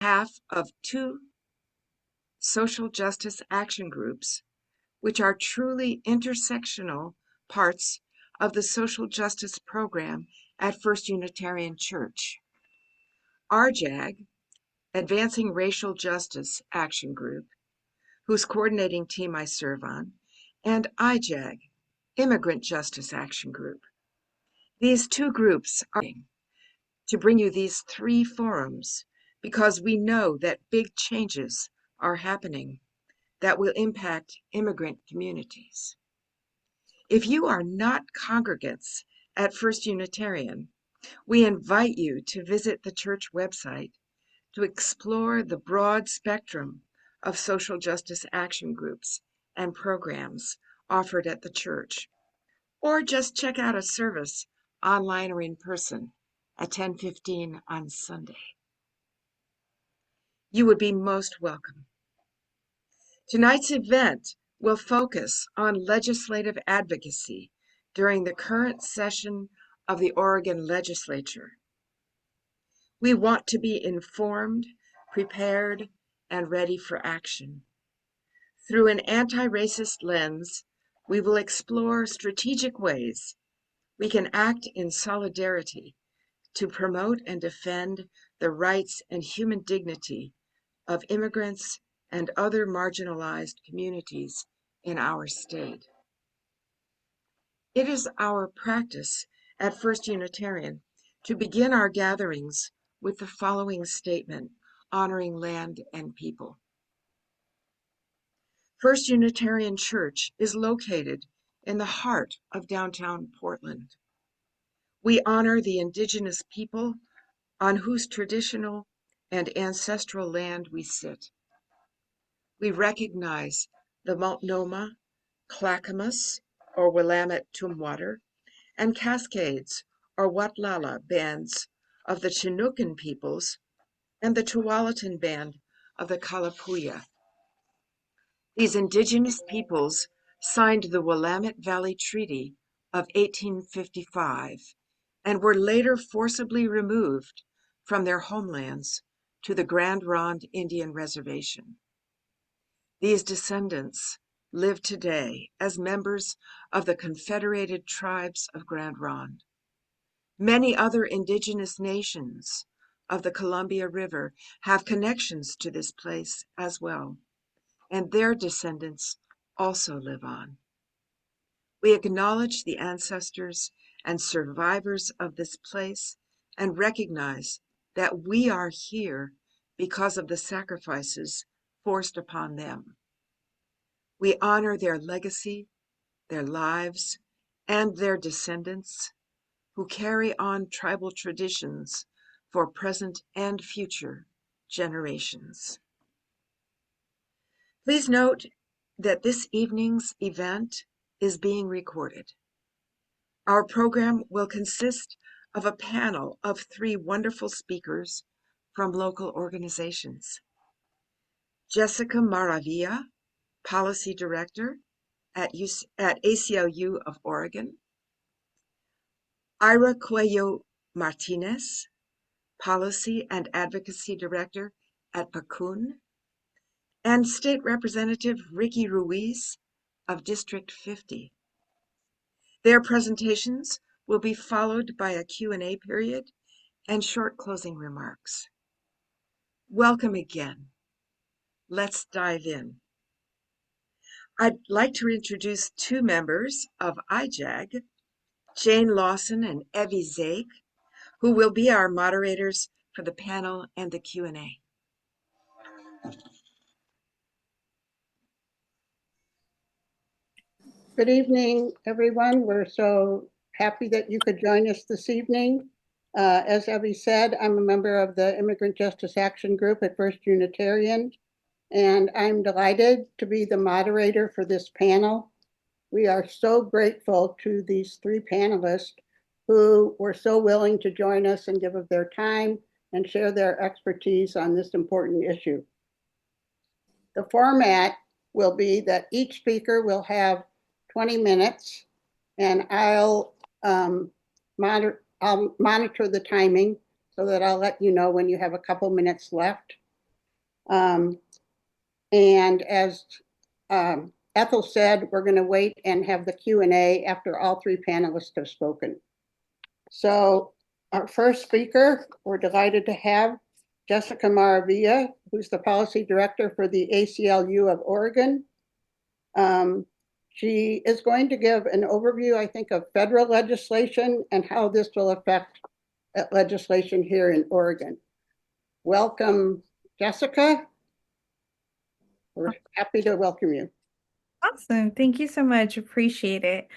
behalf of two social justice action groups, which are truly intersectional parts of the social justice program at First Unitarian Church. ARJAG, Advancing Racial Justice Action Group, whose coordinating team I serve on, and IJAG, Immigrant Justice Action Group. These two groups are to bring you these three forums because we know that big changes are happening that will impact immigrant communities. If you are not congregants at First Unitarian, we invite you to visit the church website to explore the broad spectrum of social justice action groups and programs offered at the church, or just check out a service online or in person at 10:15 on Sunday. You would be most welcome. Tonight's event will focus on legislative advocacy during the current session of the Oregon Legislature. We want to be informed, prepared, and ready for action. Through an anti-racist lens, we will explore strategic ways we can act in solidarity to promote and defend the rights and human dignity of immigrants and other marginalized communities in our state. It is our practice at First Unitarian to begin our gatherings with the following statement, honoring land and people. First Unitarian Church is located in the heart of downtown Portland. We honor the indigenous people on whose traditional and ancestral land we sit. We recognize the Multnomah, Clackamas, or Willamette Tumwater, and Cascades, or Watlala bands of the Chinookan peoples, and the Tualatin band of the Kalapuya. These indigenous peoples signed the Willamette Valley Treaty of 1855 and were later forcibly removed from their homelands to the Grand Ronde Indian Reservation. These descendants live today as members of the Confederated Tribes of Grand Ronde. Many other indigenous nations of the Columbia River have connections to this place as well, and their descendants also live on. We acknowledge the ancestors and survivors of this place and recognize that we are here because of the sacrifices forced upon them. We honor their legacy, their lives, and their descendants who carry on tribal traditions for present and future generations. Please note that this evening's event is being recorded. Our program will consist of a panel of three wonderful speakers from local organizations. Jessica Maravilla, Policy Director at ACLU of Oregon. Ira Cuello-Martinez, Policy and Advocacy Director at PCUN. And State Representative Ricki Ruiz of District 50. Their presentations will be followed by a Q&A period and short closing remarks. Welcome again. Let's dive in. I'd like to introduce two members of IJAG, Jane Lawson and Evie Zake, who will be our moderators for the panel and the Q&A. Good evening, everyone. We're so happy that you could join us this evening. As Evie said, I'm a member of the Immigrant Justice Action Group at First Unitarian, and I'm delighted to be the moderator for this panel. We are so grateful to these three panelists who were so willing to join us and give of their time and share their expertise on this important issue. The format will be that each speaker will have 20 minutes, and I'll monitor the timing so that I'll let you know when you have a couple minutes left. And as Ethel said, we're going to wait and have the Q&A after all three panelists have spoken. So our first speaker, we're delighted to have Jessica Maravilla, who's the Policy Director for the ACLU of Oregon. She is going to give an overview, I think, of federal legislation and how this will affect legislation here in Oregon. Welcome, Jessica. We're happy to welcome you. Awesome. Thank you so much. Appreciate it.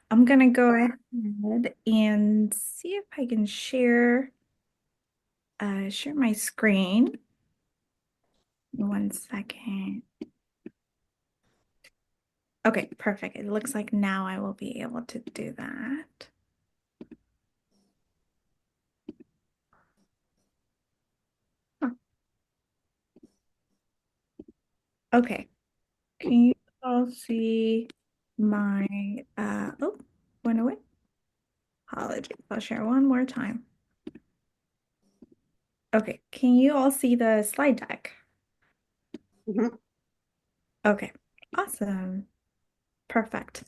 I'm going to go ahead and see if I can share my screen. 1 second. Okay, perfect. It looks like now I will be able to do that. Huh. Okay. Can you all see my, oh, went away. Apologies. I'll share one more time. Okay, can you all see the slide deck? Mhm. Okay, awesome. Perfect.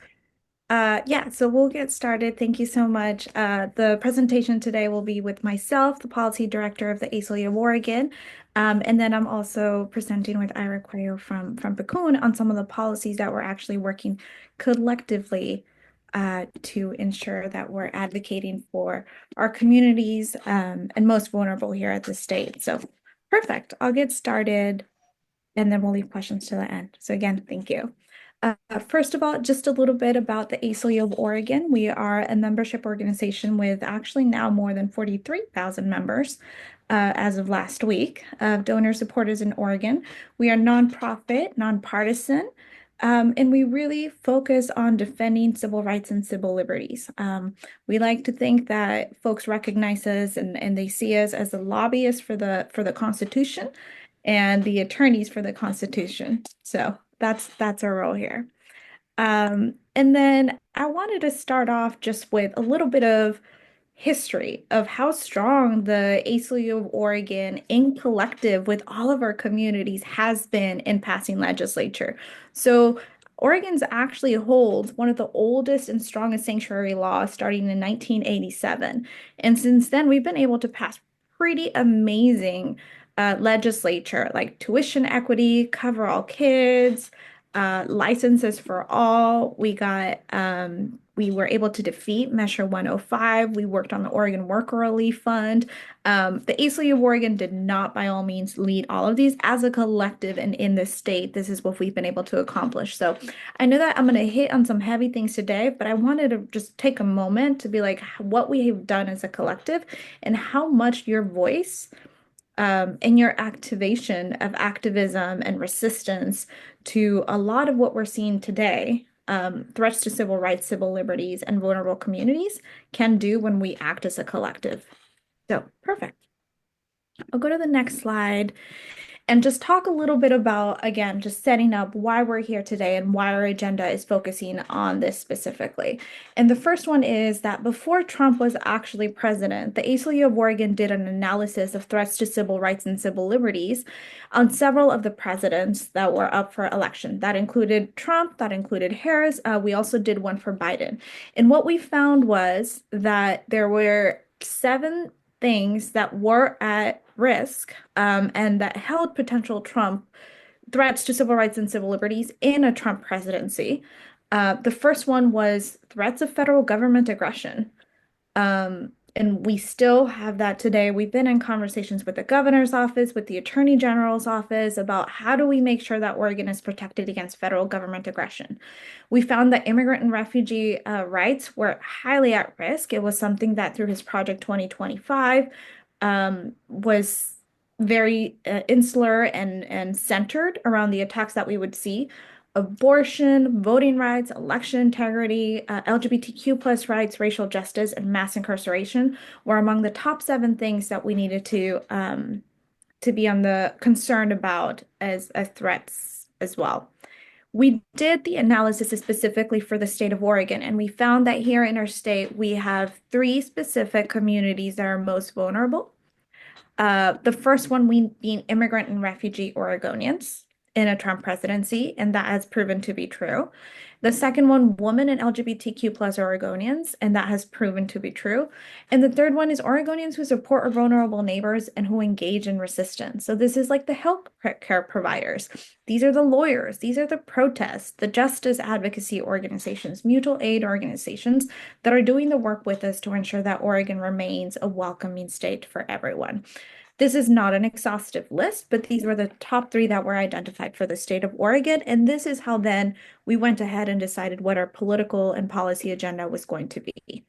Yeah, so we'll get started. Thank you so much. The presentation today will be with myself, the Policy Director of the ACLU of Oregon, and then I'm also presenting with Ira Cuello from PCUN on some of the policies that we're actually working collectively to ensure that we're advocating for our communities and most vulnerable here at the state. So perfect. I'll get started and then we'll leave questions to the end. So again, thank you. First of all, just a little bit about the ACLU of Oregon. We are a membership organization with actually now more than 43,000 members as of last week of donor supporters in Oregon. We are nonprofit, nonpartisan, and we really focus on defending civil rights and civil liberties. We like to think that folks recognize us and they see us as the lobbyists for the Constitution and the attorneys for the Constitution. So that's our role here. And then I wanted to start off just with a little bit of history of how strong the ACLU of Oregon in collective with all of our communities has been in passing legislature. So Oregon's actually holds one of the oldest and strongest sanctuary laws starting in 1987. And since then, we've been able to pass pretty amazing legislature like tuition equity, cover all kids, licenses for all. We were able to defeat Measure 105. We worked on the Oregon Worker Relief Fund. The ACLU of Oregon did not by all means lead all of these. As a collective and in this state, this is what we've been able to accomplish. So I know that I'm going to hit on some heavy things today, but I wanted to just take a moment to be like what we have done as a collective and how much your voice in your activation of activism and resistance to a lot of what we're seeing today, threats to civil rights, civil liberties, and vulnerable communities can do when we act as a collective. So, perfect. I'll go to the next slide and just talk a little bit about, again, just setting up why we're here today and why our agenda is focusing on this specifically. And the first one is that before Trump was actually president, the ACLU of Oregon did an analysis of threats to civil rights and civil liberties on several of the presidents that were up for election. That included Trump, that included Harris. We also did one for Biden. And what we found was that there were 7 things that were at risk and that held potential Trump threats to civil rights and civil liberties in a Trump presidency. The first one was threats of federal government aggression. And we still have that today. We've been in conversations with the governor's office, with the attorney general's office about how do we make sure that Oregon is protected against federal government aggression. We found that immigrant and refugee rights were highly at risk. It was something that through his Project 2025 was very insular and centered around the attacks that we would see. Abortion, voting rights, election integrity, LGBTQ plus rights, racial justice, and mass incarceration were among the top 7 things that we needed to be on the concern about as threats as well. We did the analysis specifically for the state of Oregon, and we found that here in our state, we have 3 specific communities that are most vulnerable. The first one being immigrant and refugee Oregonians in a Trump presidency, and that has proven to be true. The second one, women and LGBTQ plus Oregonians, and that has proven to be true. And the third one is Oregonians who support our vulnerable neighbors and who engage in resistance. So this is like the health care providers. These are the lawyers. These are the protests, the justice advocacy organizations, mutual aid organizations that are doing the work with us to ensure that Oregon remains a welcoming state for everyone. This is not an exhaustive list, but these were the top 3 that were identified for the state of Oregon. And this is how then we went ahead and decided what our political and policy agenda was going to be.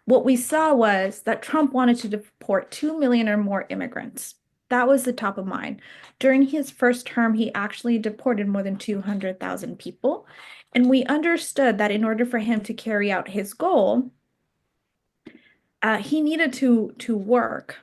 What we saw was that Trump wanted to deport 2 million or more immigrants. That was the top of mind. During his first term, he actually deported more than 200,000 people. And we understood that in order for him to carry out his goal, he needed to work.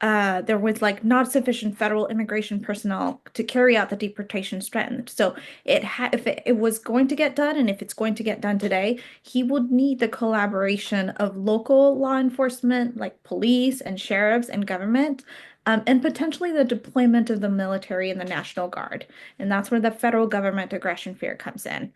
There was like not sufficient federal immigration personnel to carry out the deportation strand. So if it was going to get done, and if it's going to get done today, he would need the collaboration of local law enforcement, like police and sheriffs and government, and potentially the deployment of the military and the National Guard. And that's where the federal government aggression fear comes in.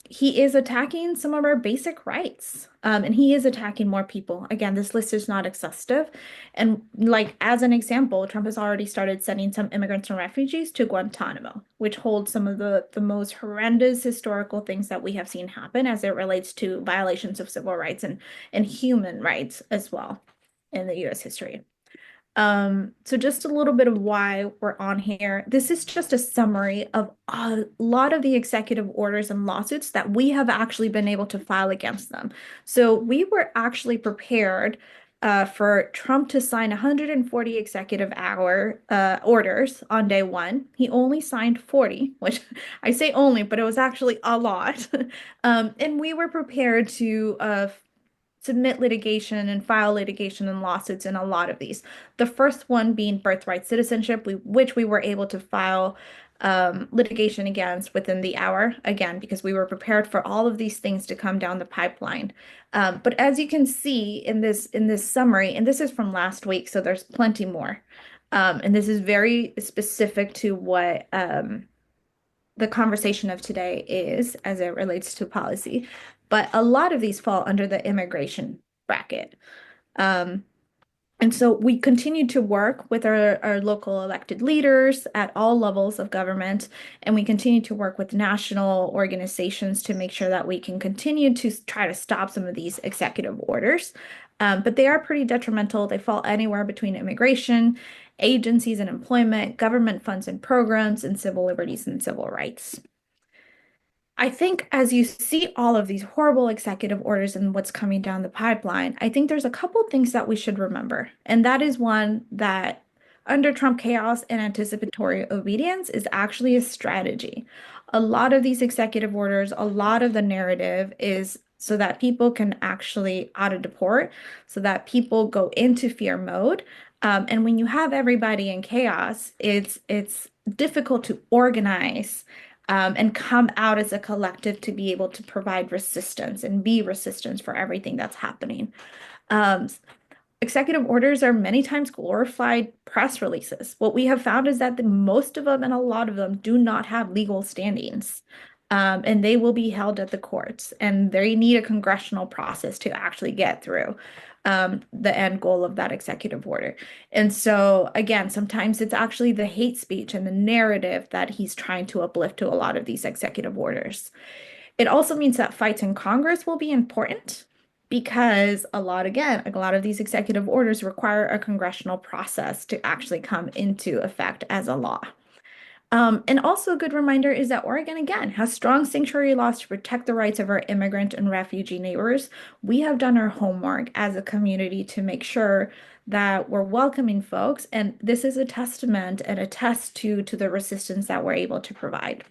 He is attacking some of our basic rights, and he is attacking more people. Again, this list is not exhaustive. And like as an example, Trump has already started sending some immigrants and refugees to Guantanamo, which holds some of the most horrendous historical things that we have seen happen as it relates to violations of civil rights and human rights as well in the U.S. history. So just a little bit of why we're on here. This is just a summary of a lot of the executive orders and lawsuits that we have actually been able to file against them. So we were actually prepared for Trump to sign 140 executive orders on day 1. He only signed 40, which I say only, but it was actually a lot. And we were prepared to submit litigation and file litigation and lawsuits in a lot of these. The first one being birthright citizenship, which we were able to file litigation against within the hour, again, because we were prepared for all of these things to come down the pipeline. But as you can see in this summary, and this is from last week, so there's plenty more. And this is very specific to what the conversation of today is as it relates to policy. But a lot of these fall under the immigration bracket. And so we continue to work with our local elected leaders at all levels of government, and we continue to work with national organizations to make sure that we can continue to try to stop some of these executive orders. But they are pretty detrimental. They fall anywhere between immigration, agencies and employment, government funds and programs, and civil liberties and civil rights. I think as you see all of these horrible executive orders and what's coming down the pipeline, I think there's a couple things that we should remember. And that is one, that under Trump chaos and anticipatory obedience is actually a strategy. A lot of these executive orders, a lot of the narrative is so that people can actually auto-deport, so that people go into fear mode. And when you have everybody in chaos, it's difficult to organize and come out as a collective to be able to provide resistance and be resistance for everything that's happening. Executive orders are many times glorified press releases. What we have found is that most of them and a lot of them do not have legal standings. And they will be held at the courts, and they need a congressional process to actually get through the end goal of that executive order. And so, again, sometimes it's actually the hate speech and the narrative that he's trying to uplift to a lot of these executive orders. It also means that fights in Congress will be important because a lot of these executive orders require a congressional process to actually come into effect as a law. And also a good reminder is that Oregon, again, has strong sanctuary laws to protect the rights of our immigrant and refugee neighbors. We have done our homework as a community to make sure that we're welcoming folks, and this is a testament and a test to the resistance that we're able to provide.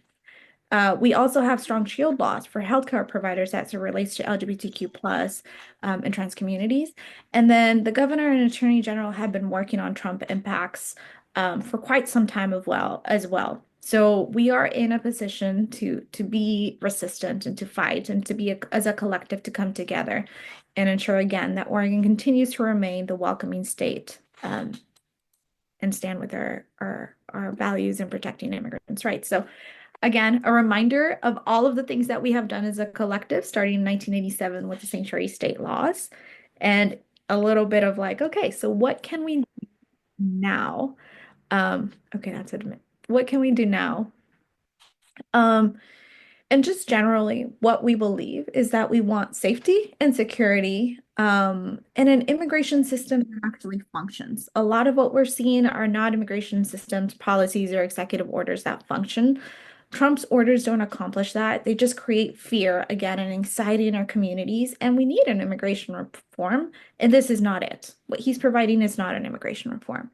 We also have strong shield laws for healthcare providers as it relates to LGBTQ plus and trans communities. And then the governor and attorney general have been working on Trump impacts for quite some time as well. So we are in a position to be resistant and to fight and to be as a collective to come together and ensure again that Oregon continues to remain the welcoming state and stand with our values in protecting immigrants' rights. So again, a reminder of all of the things that we have done as a collective starting in 1987 with the sanctuary state laws, and a little bit of like, okay, so what can we do now? Okay, that's it. What can we do now? And just generally, what we believe is that we want safety and security, and an immigration system that actually functions. A lot of what we're seeing are not immigration systems, policies, or executive orders that function. Trump's orders don't accomplish that. They just create fear, again, and anxiety in our communities. And we need an immigration reform. And this is not it. What he's providing is not an immigration reform.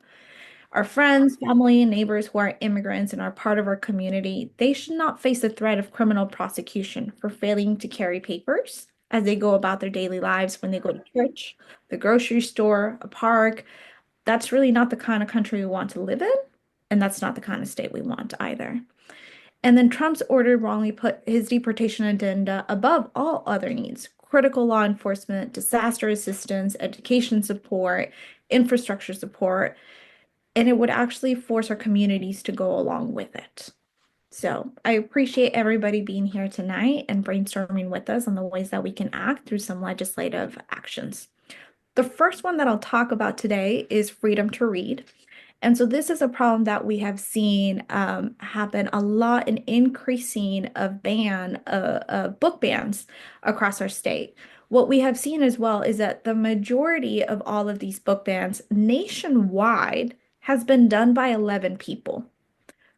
Our friends, family, and neighbors who are immigrants and are part of our community, they should not face the threat of criminal prosecution for failing to carry papers as they go about their daily lives when they go to church, the grocery store, a park. That's really not the kind of country we want to live in, and that's not the kind of state we want either. And then Trump's order wrongly put his deportation agenda above all other needs: critical law enforcement, disaster assistance, education support, infrastructure support, and it would actually force our communities to go along with it. So I appreciate everybody being here tonight and brainstorming with us on the ways that we can act through some legislative actions. The first one that I'll talk about today is freedom to read. And so this is a problem that we have seen happen a lot, an increasing of book bans across our state. What we have seen as well is that the majority of all of these book bans nationwide has been done by 11 people.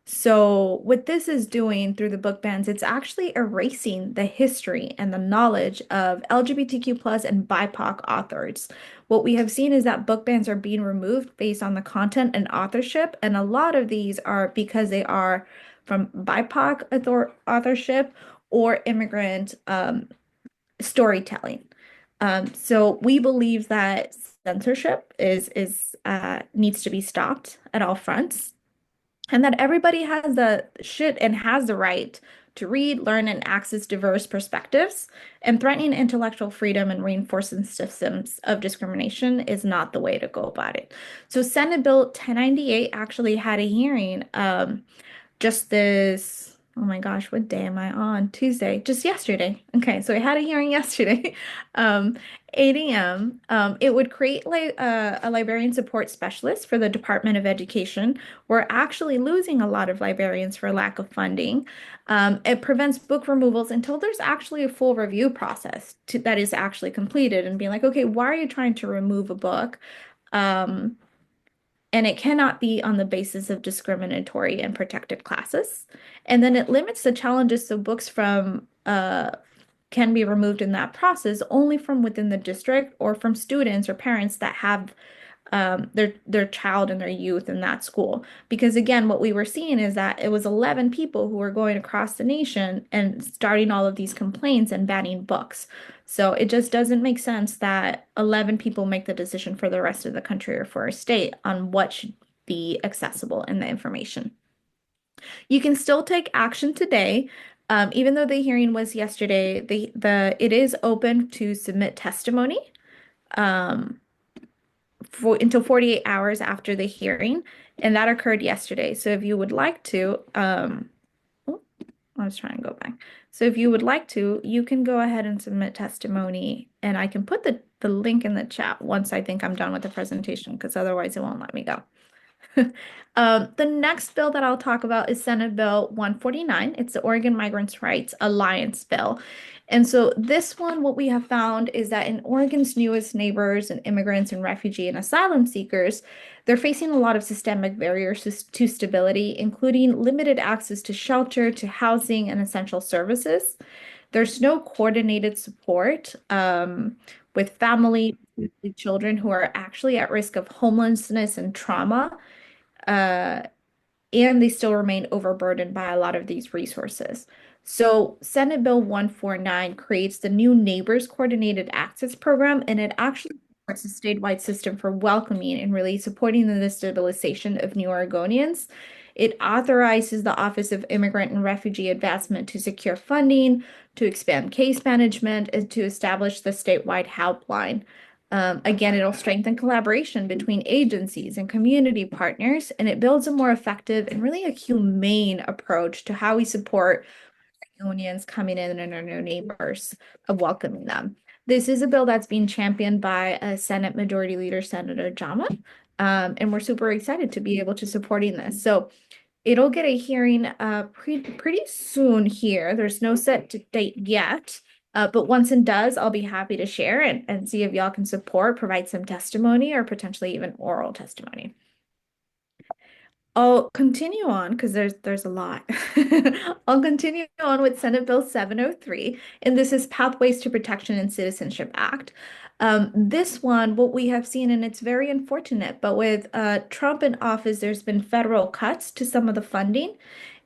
So what this is doing through the book bans, it's actually erasing the history and the knowledge of LGBTQ plus and BIPOC authors. What we have seen is that book bans are being removed based on the content and authorship, and a lot of these are because they are from BIPOC authorship or immigrant storytelling. So we believe that censorship needs to be stopped at all fronts, and that everybody has the right to read, learn, and access diverse perspectives. And threatening intellectual freedom and reinforcing systems of discrimination is not the way to go about it. So Senate Bill 1098 actually had a hearing just this. Oh my gosh, what day am I on? Tuesday, just yesterday. Okay, so I had a hearing yesterday, 8 a.m. It would create a librarian support specialist for the Department of Education. We're actually losing a lot of librarians for lack of funding. It prevents book removals until there's actually a full review process that is actually completed and being like, okay, why are you trying to remove a book? And it cannot be on the basis of discriminatory and protected classes. And then it limits the challenges so books can be removed in that process only from within the district or from students or parents that have their child and their youth in that school. Because again, what we were seeing is that it was 11 people who were going across the nation and starting all of these complaints and banning books. So it just doesn't make sense that 11 people make the decision for the rest of the country or for a state on what should be accessible in the information. You can still take action today. Even though the hearing was yesterday, it is open to submit testimony until 48 hours after the hearing, and that occurred yesterday. So if you would like to, I was trying to go back. So if you would like to, you can go ahead and submit testimony, and I can put the link in the chat once I think I'm done with the presentation, because otherwise it won't let me go. The next bill that I'll talk about is Senate Bill 149. It's the Oregon Migrants' Rights Alliance bill. And so this one, what we have found is that in Oregon's newest neighbors and immigrants and refugee and asylum seekers, they're facing a lot of systemic barriers to stability, including limited access to shelter, to housing, and essential services. There's no coordinated support with family, children who are actually at risk of homelessness and trauma. And they still remain overburdened by a lot of these resources. So Senate Bill 149 creates the new Neighbors Coordinated Access Program, and it actually supports a statewide system for welcoming and really supporting the stabilization of new Oregonians. It authorizes the Office of Immigrant and Refugee Advancement to secure funding, to expand case management, and to establish the statewide helpline. Again, it'll strengthen collaboration between agencies and community partners, and it builds a more effective and really a humane approach to how we support unions coming in and our new neighbors of welcoming them. This is a bill that's being championed by Senate Majority Leader Senator Jama, and we're super excited to be able to supporting this. So it'll get a hearing pretty soon here. There's no set date yet. But once it does, I'll be happy to share and see if y'all can support, provide some testimony or potentially even oral testimony. I'll continue on because there's a lot. I'll continue on with Senate Bill 703, and this is Pathways to Protection and Citizenship Act. This one, what we have seen, and it's very unfortunate, but with Trump in office, there's been federal cuts to some of the funding.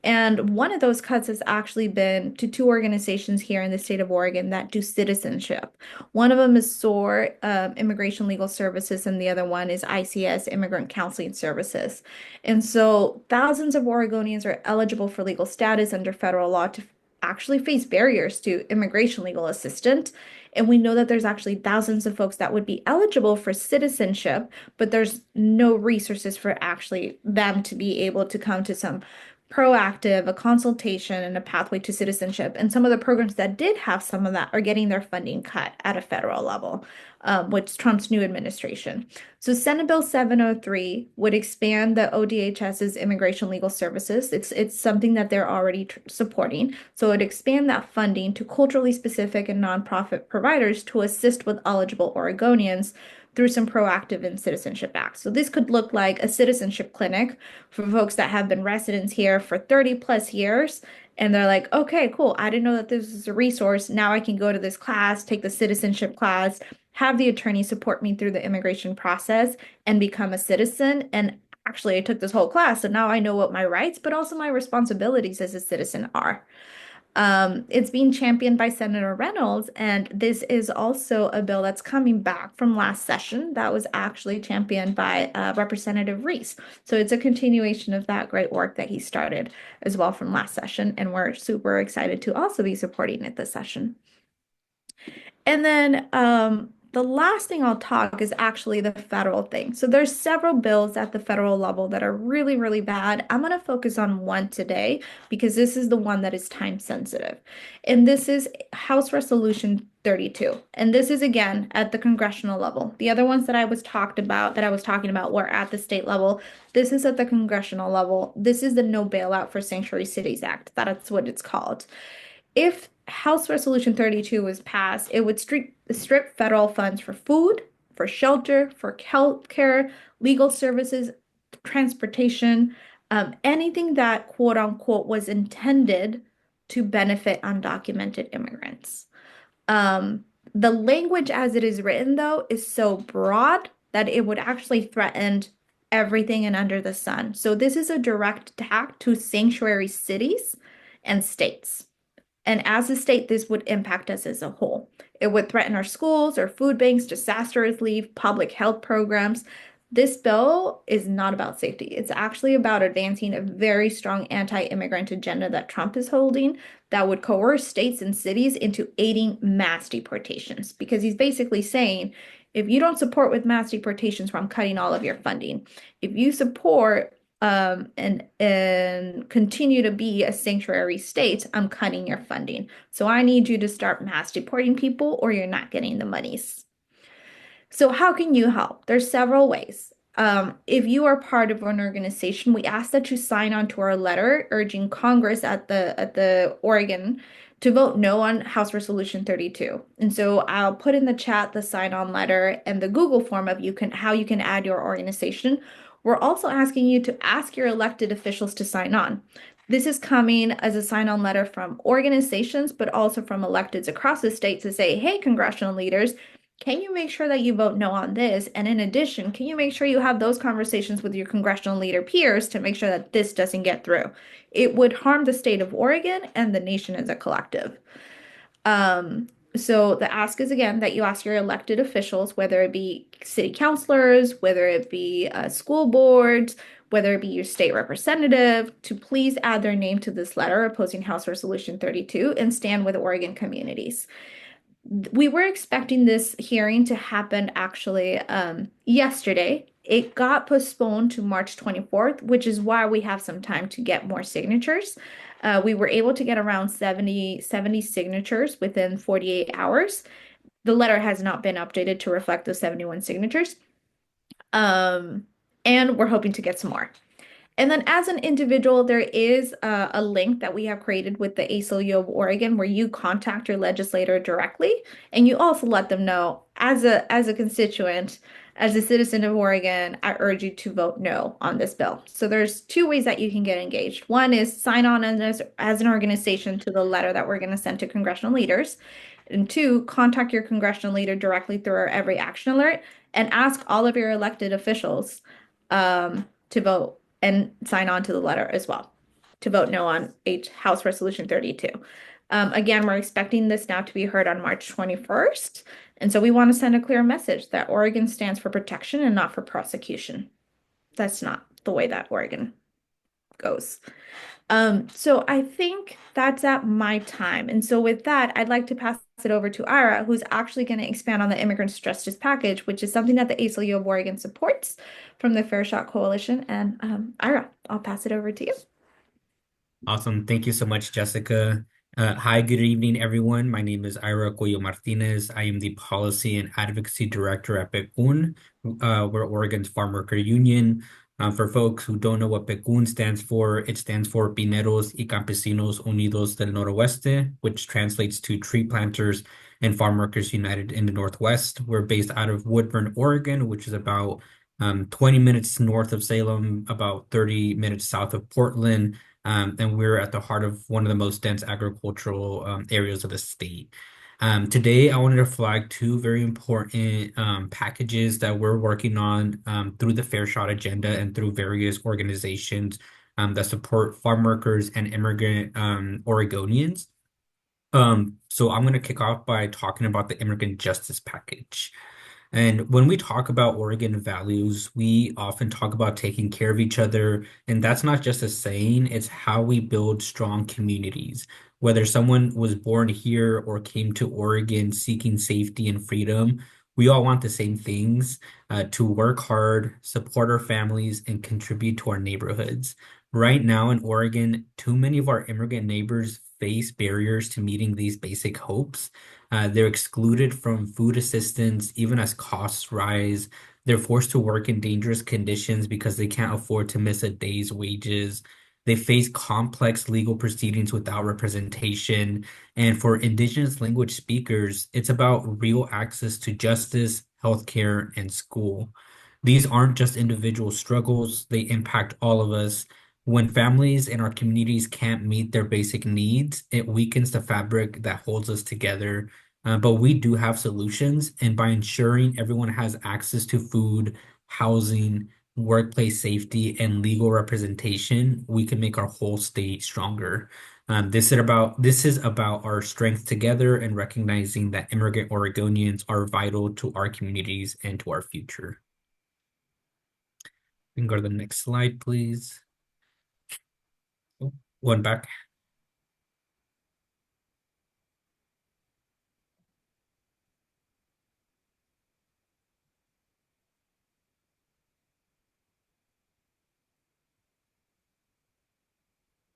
And one of those cuts has actually been to two organizations here in the state of Oregon that do citizenship. One of them is SOAR, Immigration Legal Services, and the other one is ICS, Immigrant Counseling Services. And so thousands of Oregonians are eligible for legal status under federal law to actually face barriers to immigration legal assistance. And we know that there's actually thousands of folks that would be eligible for citizenship, but there's no resources for actually them to be able to come to some proactive, a consultation, and a pathway to citizenship. And some of the programs that did have some of that are getting their funding cut at a federal level, with Trump's new administration. So Senate Bill 703 would expand the ODHS's immigration legal services. It's something that they're already supporting. So it would expand that funding to culturally specific and nonprofit providers to assist with eligible Oregonians through some proactive and citizenship acts. So this could look like a citizenship clinic for folks that have been residents here for 30 plus years. And they're like, okay, cool. I didn't know that this is a resource. Now I can go to this class, take the citizenship class, have the attorney support me through the immigration process and become a citizen. And actually, I took this whole class. So now I know what my rights, but also my responsibilities as a citizen are. It's being championed by Senator Reynolds, and this is also a bill that's coming back from last session that was actually championed by Representative Ruiz. So it's a continuation of that great work that he started as well from last session, and we're super excited to also be supporting it this session. And then the last thing I'll talk is actually the federal thing. So there's several bills at the federal level that are really, really bad. I'm going to focus on one today because this is the one that is time sensitive. And this is House Resolution 32. And this is again at the congressional level. The other ones that I was talking about were at the state level. This is at the congressional level. This is the No Bailout for Sanctuary Cities Act. That's what it's called. If House Resolution 32 was passed, it would strip federal funds for food, for shelter, for healthcare, legal services, transportation, anything that quote unquote was intended to benefit undocumented immigrants. The language as it is written, though, is so broad that it would actually threaten everything and under the sun. So this is a direct attack to sanctuary cities and states. And as a state, this would impact us as a whole. It would threaten our schools, our food banks, disaster relief, public health programs. This bill is not about safety. It's actually about advancing a very strong anti-immigrant agenda that Trump is holding that would coerce states and cities into aiding mass deportations. Because he's basically saying, if you don't support with mass deportations, I'm cutting all of your funding. If you support and continue to be a sanctuary state, I'm cutting your funding. So I need you to start mass deporting people or you're not getting the monies. So how can you help? There's several ways. If you are part of an organization, we ask that you sign on to our letter urging Congress at the Oregon to vote no on House Resolution 32. And so I'll put in the chat the sign-on letter and the Google form of how you can add your organization. We're also asking you to ask your elected officials to sign on. This is coming as a sign-on letter from organizations, but also from electeds across the state to say, hey, congressional leaders, can you make sure that you vote no on this? And in addition, can you make sure you have those conversations with your congressional leader peers to make sure that this doesn't get through? It would harm the state of Oregon and the nation as a collective. So the ask is, again, that you ask your elected officials, whether it be city councilors, whether it be school boards, whether it be your state representative, to please add their name to this letter opposing House Resolution 32 and stand with Oregon communities. We were expecting this hearing to happen actually yesterday. It got postponed to March 24th, which is why we have some time to get more signatures. We were able to get around 70 signatures within 48 hours. The letter has not been updated to reflect those 71 signatures. And we're hoping to get some more. And then as an individual, there is a link that we have created with the ACLU of Oregon where you contact your legislator directly, and you also let them know, as a constituent, as a citizen of Oregon, I urge you to vote no on this bill. So there's two ways that you can get engaged. One is sign on as an organization to the letter that we're going to send to congressional leaders. And two, contact your congressional leader directly through our Every Action Alert and ask all of your elected officials to vote and sign on to the letter as well, to vote no on House Resolution 32. Again, we're expecting this now to be heard on March 21st. And so we want to send a clear message that Oregon stands for protection and not for prosecution. That's not the way that Oregon goes. So I think that's at my time. And so with that, I'd like to pass it over to Ira, who's actually going to expand on the Immigrants Justice Package, which is something that the ACLU of Oregon supports from the Fair Shot Coalition. And Ira, I'll pass it over to you. Awesome. Thank you so much, Jessica. Hi, good evening, everyone. My name is Ira Cuello-Martinez. I am the Policy and Advocacy Director at PCUN. We're Oregon's farm worker union. For folks who don't know what PCUN stands for, it stands for Piñeros y Campesinos Unidos del Noroeste, which translates to Treeplanters and Farmworkers United in the Northwest. We're based out of Woodburn, Oregon, which is about 20 minutes north of Salem, about 30 minutes south of Portland. And we're at the heart of one of the most dense agricultural areas of the state. Today, I wanted to flag two very important packages that we're working on through the Fair Shot Agenda and through various organizations that support farm workers and immigrant Oregonians. So I'm going to kick off by talking about the Immigrant Justice Package. And when we talk about Oregon values, we often talk about taking care of each other. And that's not just a saying, it's how we build strong communities. Whether someone was born here or came to Oregon seeking safety and freedom, we all want the same things, to work hard, support our families, and contribute to our neighborhoods. Right now in Oregon, too many of our immigrant neighbors face barriers to meeting these basic hopes. They're excluded from food assistance, even as costs rise. They're forced to work in dangerous conditions because they can't afford to miss a day's wages. They face complex legal proceedings without representation. And for Indigenous language speakers, it's about real access to justice, healthcare, and school. These aren't just individual struggles, they impact all of us. When families in our communities can't meet their basic needs, it weakens the fabric that holds us together. But we do have solutions, and by ensuring everyone has access to food, housing, workplace safety, and legal representation, we can make our whole state stronger. This is about our strength together and recognizing that immigrant Oregonians are vital to our communities and to our future. We can go to the next slide, please. One back.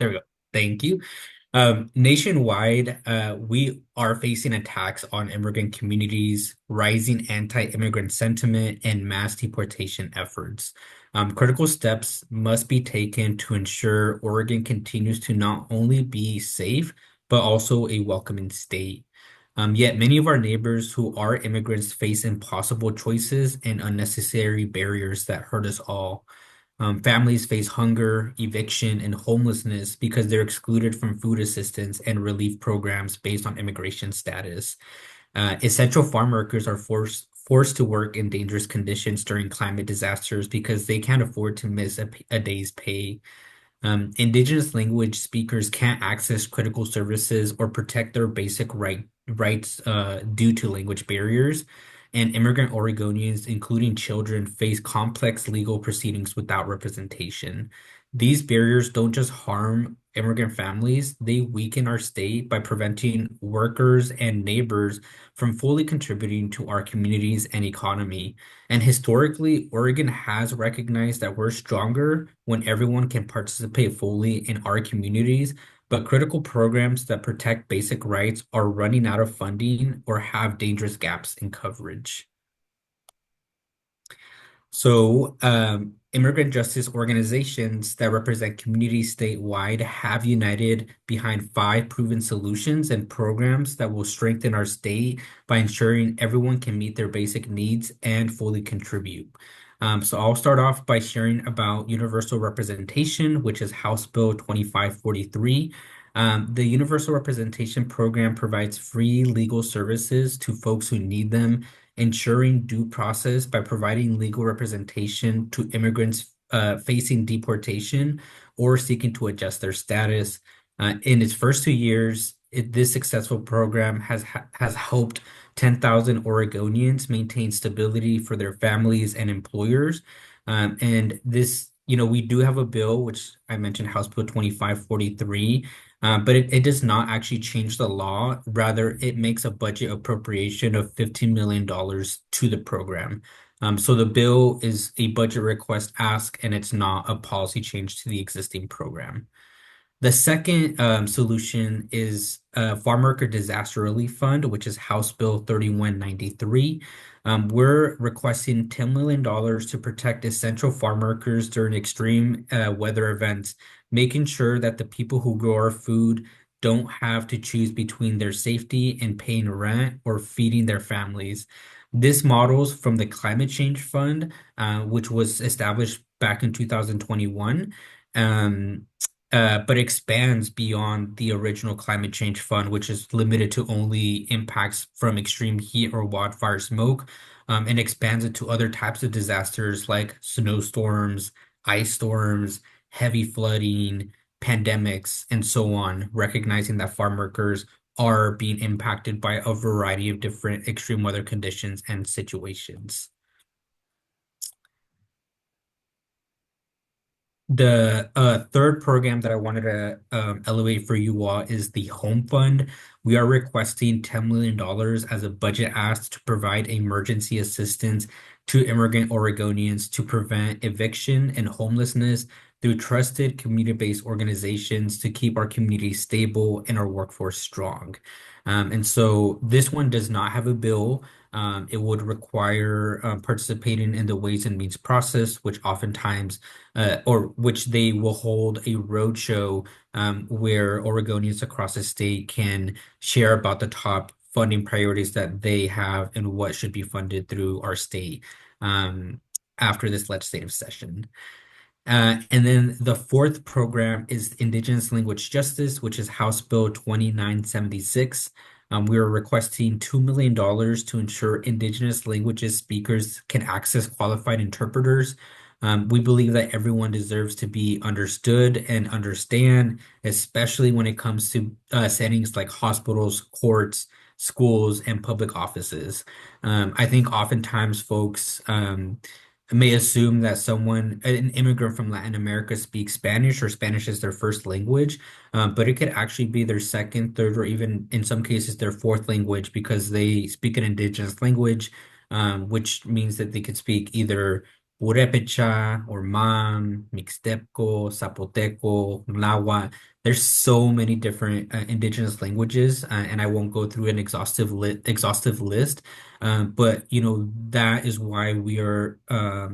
There we go. Thank you. Nationwide, we are facing attacks on immigrant communities, rising anti-immigrant sentiment, and mass deportation efforts. Critical steps must be taken to ensure Oregon continues to not only be safe, but also a welcoming state. Yet many of our neighbors who are immigrants face impossible choices and unnecessary barriers that hurt us all. Families face hunger, eviction, and homelessness because they're excluded from food assistance and relief programs based on immigration status. Essential farm workers are forced to work in dangerous conditions during climate disasters because they can't afford to miss a day's pay. Indigenous language speakers can't access critical services or protect their basic rights due to language barriers. And immigrant Oregonians, including children, face complex legal proceedings without representation. These barriers don't just harm immigrant families, they weaken our state by preventing workers and neighbors from fully contributing to our communities and economy. And historically, Oregon has recognized that we're stronger when everyone can participate fully in our communities, but critical programs that protect basic rights are running out of funding or have dangerous gaps in coverage. So, immigrant justice organizations that represent communities statewide have united behind 5 proven solutions and programs that will strengthen our state by ensuring everyone can meet their basic needs and fully contribute. So I'll start off by sharing about universal representation, which is House Bill 2543. The Universal Representation Program provides free legal services to folks who need them, ensuring due process by providing legal representation to immigrants facing deportation or seeking to adjust their status. In its first 2 years, this successful program has helped 10,000 Oregonians maintain stability for their families and employers. And this, we do have a bill, which I mentioned, House Bill 2543, but it does not actually change the law. Rather, it makes a budget appropriation of $15 million to the program. So the bill is a budget request ask, and it's not a policy change to the existing program. The second solution is Farm Worker Disaster Relief Fund, which is House Bill 3193. We're requesting $10 million to protect essential farm workers during extreme weather events, making sure that the people who grow our food don't have to choose between their safety and paying rent or feeding their families. This models from the Climate Change Fund, which was established back in 2021. But expands beyond the original Climate Change Fund, which is limited to only impacts from extreme heat or wildfire smoke, and expands it to other types of disasters like snowstorms, ice storms, heavy flooding, pandemics, and so on, recognizing that farm workers are being impacted by a variety of different extreme weather conditions and situations. The third program that I wanted to elevate for you all is the Home Fund. We are requesting $10 million as a budget ask to provide emergency assistance to immigrant Oregonians to prevent eviction and homelessness through trusted community-based organizations to keep our community stable and our workforce strong. And so this one does not have a bill. It would require participating in the Ways and Means process, which oftentimes or which they will hold a roadshow where Oregonians across the state can share about the top funding priorities that they have and what should be funded through our state after this legislative session. And then the fourth program is Indigenous Language Justice, which is House Bill 2976. We are requesting $2 million to ensure Indigenous languages speakers can access qualified interpreters. We believe that everyone deserves to be understood and understand, especially when it comes to settings like hospitals, courts, schools, and public offices. I think oftentimes folks may assume that an immigrant from Latin America speaks Spanish or Spanish is their first language, but it could actually be their second, third, or even in some cases their fourth language because they speak an indigenous language, which means that they could speak either Purépecha or Mam, Mixteco, Zapoteco, Náhuatl. There's so many different indigenous languages, and I won't go through an exhaustive list. But that is why we are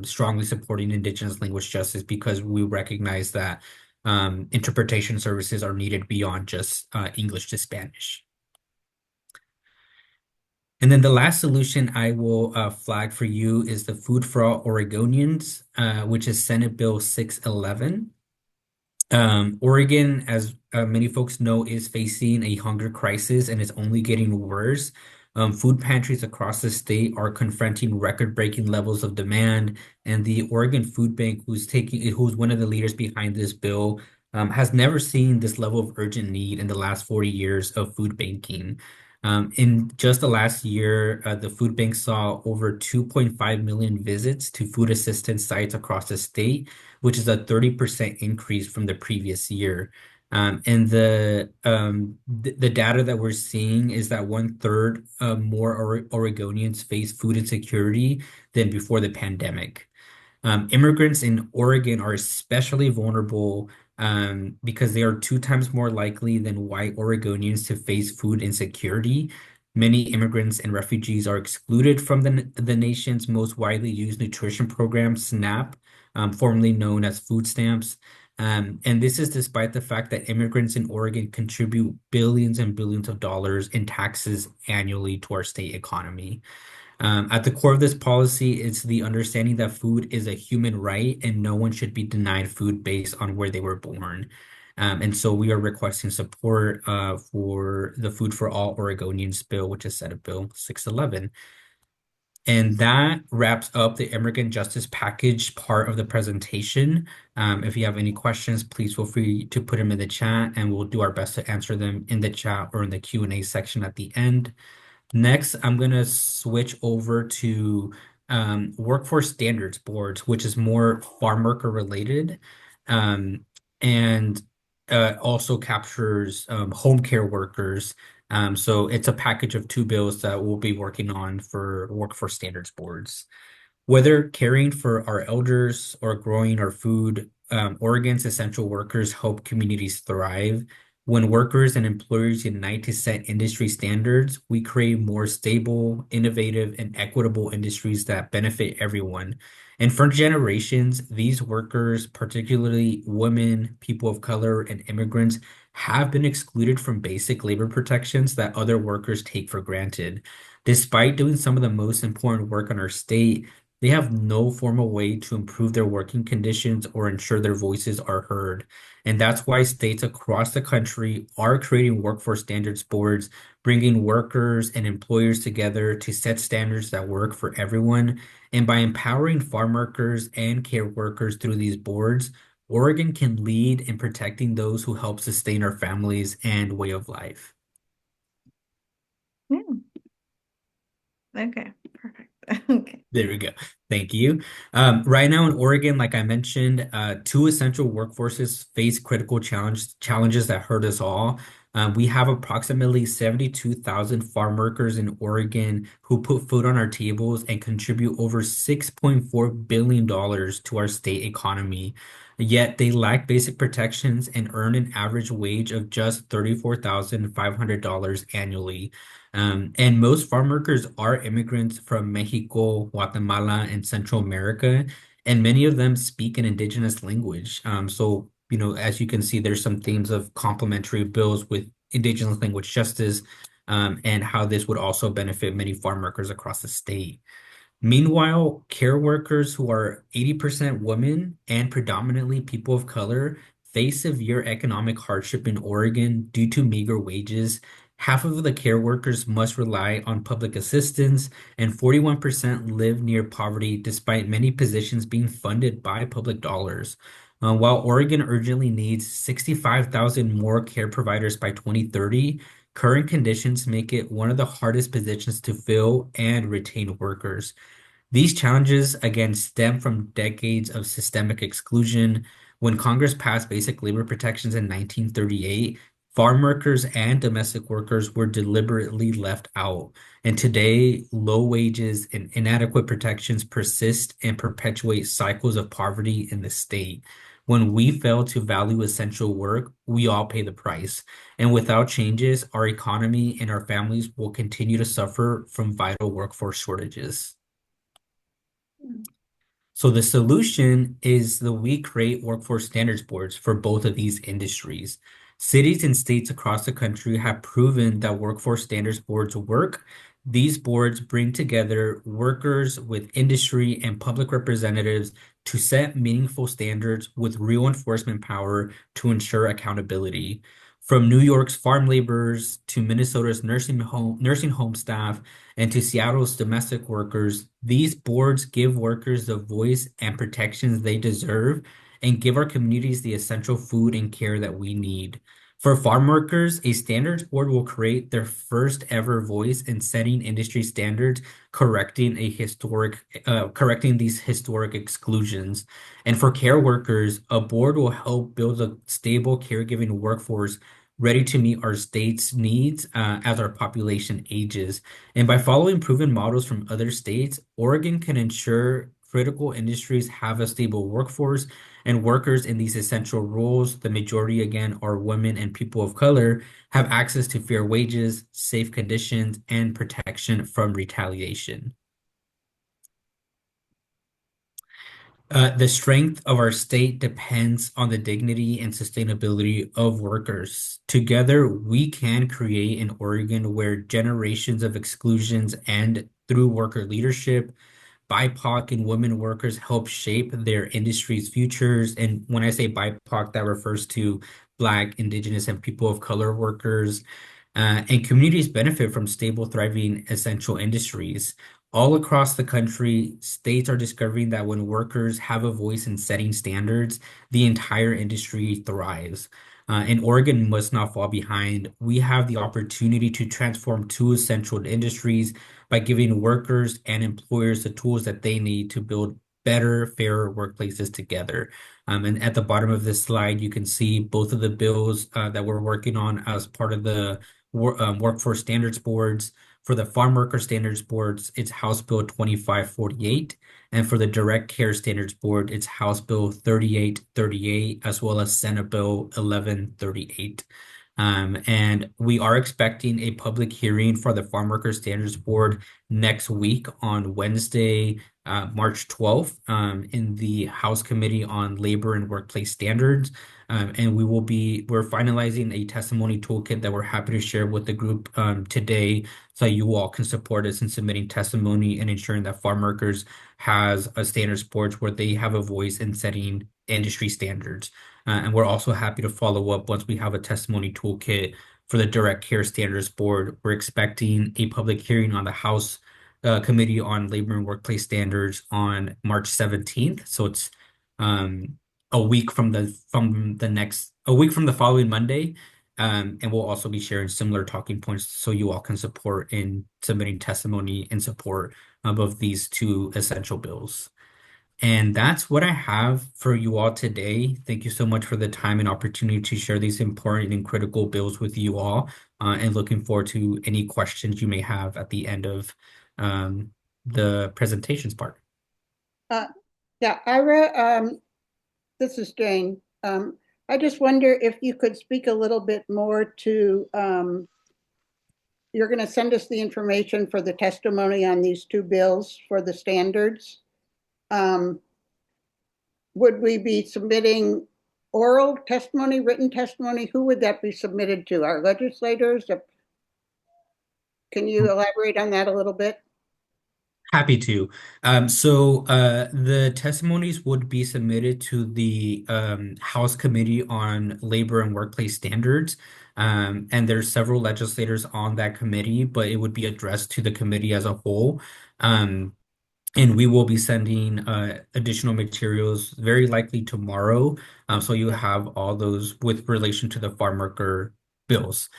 strongly supporting Indigenous language justice because we recognize that interpretation services are needed beyond just English to Spanish. And then the last solution I will flag for you is the Food for All Oregonians, which is Senate Bill 611. Oregon, as many folks know, is facing a hunger crisis and it's only getting worse. Food pantries across the state are confronting record-breaking levels of demand, and the Oregon Food Bank, who's one of the leaders behind this bill, has never seen this level of urgent need in the last 40 years of food banking. In just the last year, the food bank saw over 2.5 million visits to food assistance sites across the state, which is a 30% increase from the previous year. And the data that we're seeing is that 1/3 more Oregonians face food insecurity than before the pandemic. Immigrants in Oregon are especially vulnerable because they are 2 times more likely than white Oregonians to face food insecurity. Many immigrants and refugees are excluded from the nation's most widely used nutrition program, SNAP, formerly known as food stamps. And this is despite the fact that immigrants in Oregon contribute billions and billions of dollars in taxes annually to our state economy. At the core of this policy is the understanding that food is a human right and no one should be denied food based on where they were born. And so we are requesting support for the Food for All Oregonians bill, which is Senate Bill 611. And that wraps up the immigrant justice package part of the presentation. If you have any questions, please feel free to put them in the chat and we'll do our best to answer them in the chat or in the Q&A section at the end. Next, I'm going to switch over to workforce standards boards, which is more farm worker related, and also captures home care workers. So it's a package of 2 bills that we'll be working on for workforce standards boards. Whether caring for our elders or growing our food, Oregon's essential workers help communities thrive. When workers and employers unite to set industry standards, we create more stable, innovative, and equitable industries that benefit everyone. And for generations, these workers, particularly women, people of color, and immigrants, have been excluded from basic labor protections that other workers take for granted. Despite doing some of the most important work in our state, they have no formal way to improve their working conditions or ensure their voices are heard. And that's why states across the country are creating workforce standards boards, bringing workers and employers together to set standards that work for everyone. And by empowering farm workers and care workers through these boards, Oregon can lead in protecting those who help sustain our families and way of life. Okay, perfect. Okay. There we go. Thank you. Right now in Oregon, like I mentioned, 2 essential workforces face critical challenges that hurt us all. We have approximately 72,000 farm workers in Oregon who put food on our tables and contribute over $6.4 billion to our state economy. Yet they lack basic protections and earn an average wage of just $34,500 annually. And most farm workers are immigrants from Mexico, Guatemala, and Central America, and many of them speak an indigenous language. So, as you can see, there's some themes of complementary bills with indigenous language justice, and how this would also benefit many farm workers across the state. Meanwhile, care workers who are 80% women and predominantly people of color face severe economic hardship in Oregon due to meager wages. Half of the care workers must rely on public assistance, and 41% live near poverty despite many positions being funded by public dollars. While Oregon urgently needs 65,000 more care providers by 2030, current conditions make it one of the hardest positions to fill and retain workers. These challenges, again, stem from decades of systemic exclusion. When Congress passed basic labor protections in 1938, farm workers and domestic workers were deliberately left out. And today, low wages and inadequate protections persist and perpetuate cycles of poverty in the state. When we fail to value essential work, we all pay the price. And without changes, our economy and our families will continue to suffer from vital workforce shortages. So the solution is that we create workforce standards boards for both of these industries. Cities and states across the country have proven that workforce standards boards work. These boards bring together workers with industry and public representatives to set meaningful standards with real enforcement power to ensure accountability. From New York's farm laborers to Minnesota's nursing home staff and to Seattle's domestic workers, these boards give workers the voice and protections they deserve and give our communities the essential food and care that we need. For farm workers, a standards board will create their first ever voice in setting industry standards, correcting these historic exclusions. And for care workers, a board will help build a stable caregiving workforce ready to meet our state's needs as our population ages. And by following proven models from other states, Oregon can ensure critical industries have a stable workforce and workers in these essential roles, the majority again are women and people of color, have access to fair wages, safe conditions, and protection from retaliation. The strength of our state depends on the dignity and sustainability of workers. Together, we can create an Oregon where generations of exclusions end through worker leadership. BIPOC and women workers help shape their industry's futures. And when I say BIPOC, that refers to Black, Indigenous, and people of color workers. And communities benefit from stable, thriving, essential industries. All across the country, states are discovering that when workers have a voice in setting standards, the entire industry thrives. And Oregon must not fall behind. We have the opportunity to transform two essential industries by giving workers and employers the tools that they need to build better, fairer workplaces together. And at the bottom of this slide, you can see both of the bills that we're working on as part of the Workforce Standards Boards. For the Farm Worker Standards Boards, it's House Bill 2548. And for the Direct Care Standards Board, it's House Bill 3838, as well as Senate Bill 1138. And we are expecting a public hearing for the Farm Worker Standards Board next week on Wednesday, March 12th, in the House Committee on Labor and Workplace Standards. And we're finalizing a testimony toolkit that we're happy to share with the group today, so you all can support us in submitting testimony and ensuring that farm workers has a standards board where they have a voice in setting industry standards. And we're also happy to follow up once we have a testimony toolkit for the Direct Care Standards Board. We're expecting a public hearing on the House Committee on Labor and Workplace Standards on March 17th. So it's a week from the following Monday. And we'll also be sharing similar talking points so you all can support in submitting testimony in support of these two essential bills. And that's what I have for you all today. Thank you so much for the time and opportunity to share these important and critical bills with you all. And looking forward to any questions you may have at the end of the presentations part. Yeah, Ira, this is Jane. I just wonder if you could speak a little bit more to, you're going to send us the information for the testimony on these two bills for the standards. Would we be submitting oral testimony, written testimony? Who would that be submitted to? Our legislators? Can you elaborate on that a little bit? Happy to. So the testimonies would be submitted to the House Committee on Labor and Workplace Standards. And there's several legislators on that committee, but it would be addressed to the committee as a whole. And we will be sending additional materials very likely tomorrow. So you have all those with relation to the farm worker bills.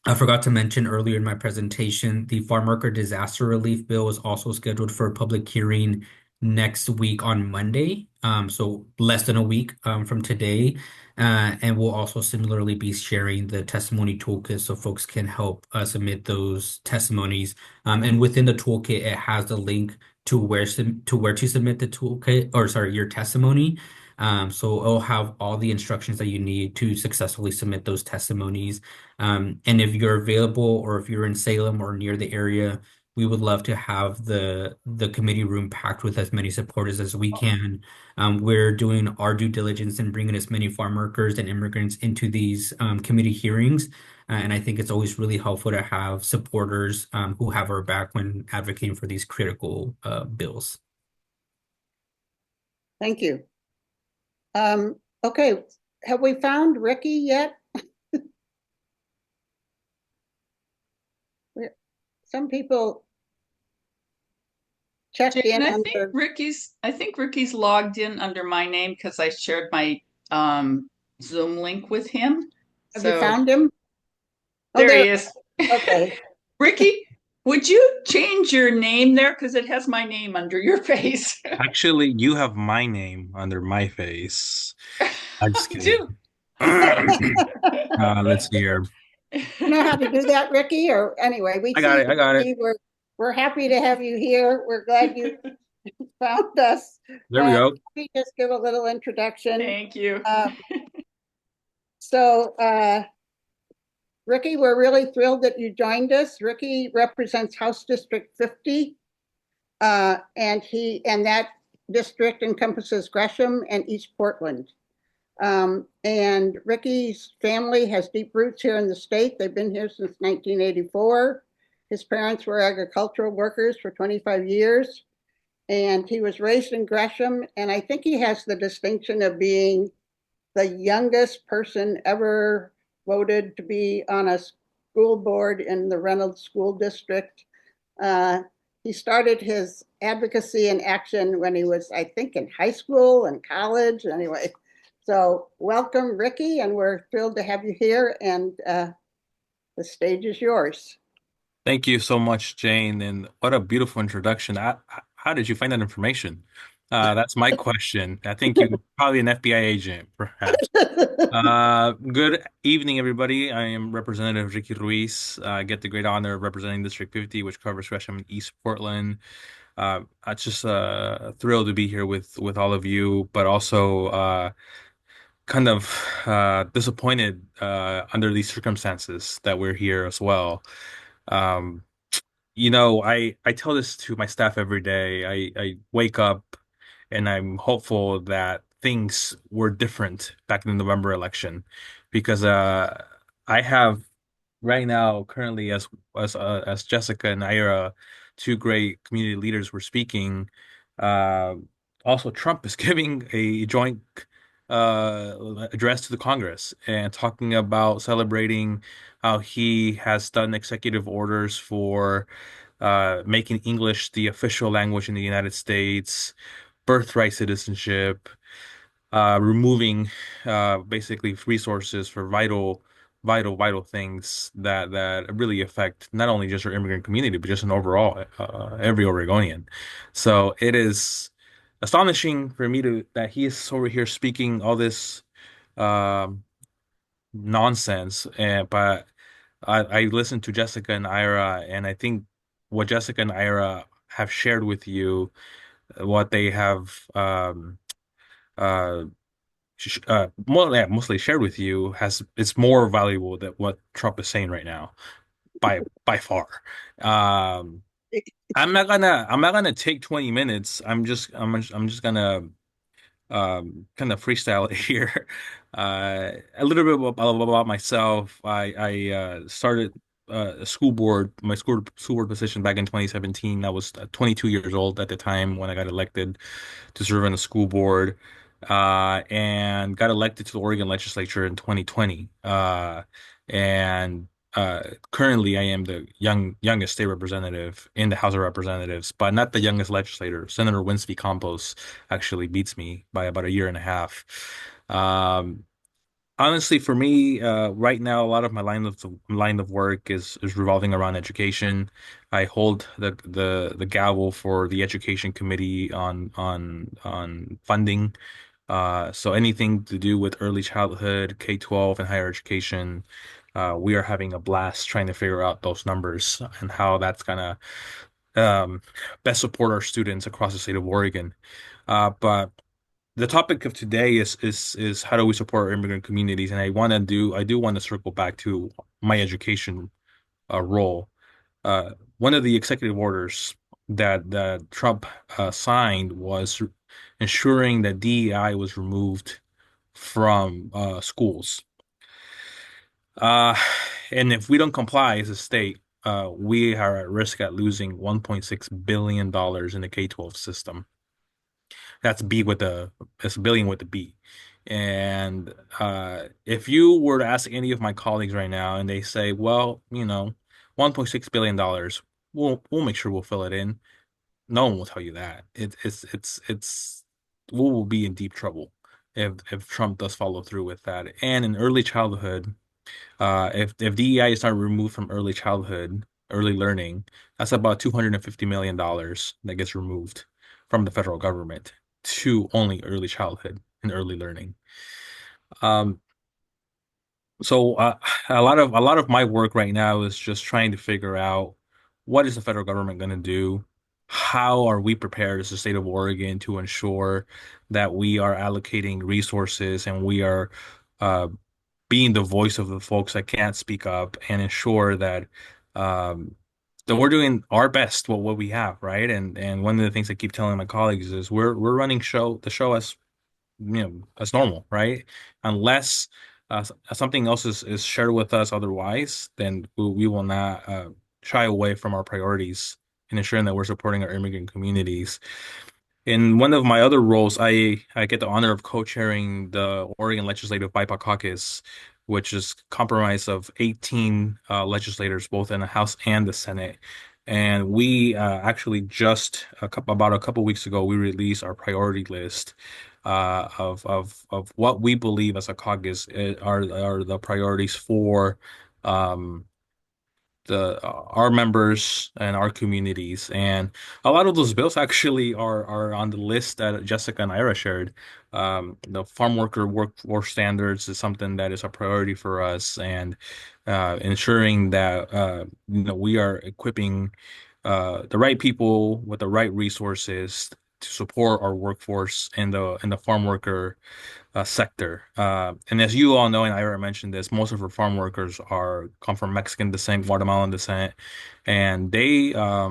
I forgot to mention earlier in my presentation, the Farm Worker Disaster Relief Bill is also scheduled for a public hearing next week on Monday, so less than a week from today. And we'll also similarly be sharing the testimony toolkit so folks can help submit those testimonies. And within the toolkit, it has the link to where to submit the toolkit, or sorry, your testimony. So it'll have all the instructions that you need to successfully submit those testimonies. And if you're available or if you're in Salem or near the area, we would love to have the committee room packed with as many supporters as we can. We're doing our due diligence and bringing as many farm workers and immigrants into these committee hearings. And I think it's always really helpful to have supporters who have our back when advocating for these critical bills. Thank you. Okay, have we found Ricki yet? Some people checked Jane, in I under... think Ricki's logged in under my name because I shared my Zoom link with him. Have you found him? Oh, There he is. Okay. Ricki, would you change your name there? Because it has my name under your face. Actually, you have my name under my face. I'm just I kidding. do. Let's see here. You know how to do that, Ricki? Or anyway, I got it. We're happy to have you here. We're glad you found us. There we go. Let me just give a little introduction. Thank you. Ricki, we're really thrilled that you joined us. Ricki represents House District 50, and that district encompasses Gresham and East Portland. And Ricki's family has deep roots here in the state. They've been here since 1984. His parents were agricultural workers for 25 years, and he was raised in Gresham. And I think he has the distinction of being the youngest person ever voted to be on a school board in the Reynolds School District. He started his advocacy and action when he was, I think, in high school and college. Anyway, so welcome, Ricki, and we're thrilled to have you here, and the stage is yours. Thank you so much, Jane, and what a beautiful introduction. How did you find that information? That's my question. I think you're probably an FBI agent, perhaps. Good evening, everybody. I am Representative Ricki Ruiz. I get the great honor of representing District 50, which covers Gresham and East Portland. I'm just thrilled to be here with all of you, but also kind of disappointed under these circumstances that we're here as well. I tell this to my staff every day. I wake up and I'm hopeful that things were different back in the November election, because I have right now currently as Jessica and Ira, two great community leaders, were speaking. Also, Trump is giving a joint address to the Congress and talking about celebrating how he has done executive orders for making English the official language in the United States, birthright citizenship, removing basically resources for vital things that really affect not only just our immigrant community, but just an overall every Oregonian. So it is astonishing for me that he is over here speaking all this nonsense, but I listened to Jessica and Ira, and I think what Jessica and Ira have shared with you, what they have mostly shared with you, it's more valuable than what Trump is saying right now, by far. I'm not gonna take 20 minutes. I'm just gonna kind of freestyle here. A little bit about myself. I started my school board position back in 2017. I was 22 years old at the time when I got elected to serve in the school board, and got elected to the Oregon legislature in 2020. And currently I am the youngest state representative in the House of Representatives, but not the youngest legislator. Senator Winsby Campos actually beats me by about a year and a half. Honestly, for me, right now, a lot of my line of work is revolving around education. I hold the gavel for the Education Committee on funding. So anything to do with early childhood, K-12, and higher education, we are having a blast trying to figure out those numbers and how that's gonna best support our students across the state of Oregon. But the topic of today is how do we support our immigrant communities, and I do want to circle back to my education role. One of the executive orders that Trump signed was ensuring that DEI was removed from schools. And if we don't comply as a state, we are at risk at losing $1.6 billion in the K-12 system. That's billion with a B. And if you were to ask any of my colleagues right now and they say, well, $1.6 billion, we'll make sure we'll fill it in. No one will tell you that. We will be in deep trouble. if Trump does follow through with that. And in early childhood, if DEI is not removed from early childhood, early learning, that's about $250 million that gets removed from the federal government to only early childhood and early learning. Um, so a lot of my work right now is just trying to figure out what is the federal government going to do? How are we prepared as the state of Oregon to ensure that we are allocating resources and we are uh, being the voice of the folks that can't speak up and ensure um, that we're doing our best with what we have, right? And one of the things I keep telling my colleagues is we're running the show as as normal, right? Unless something else is shared with us otherwise, then we will not shy away from our priorities in ensuring that we're supporting our immigrant communities. In one of my other roles, I get the honor of co-chairing the Oregon Legislative BIPOC Caucus, which is comprised of 18 legislators, both in the House and the Senate. And we actually just about a couple weeks ago, we released our priority list of what we believe as a caucus are the priorities for um, the our members and our communities. And a lot of those bills actually are on the list that Jessica and Ira shared. The farm worker workforce standards is something that is a priority for us, and ensuring that we are equipping the right people with the right resources to support our workforce in the farm worker sector. And as you all know, and Ira mentioned this, most of our farm workers come from Mexican descent, Guatemalan descent, and they are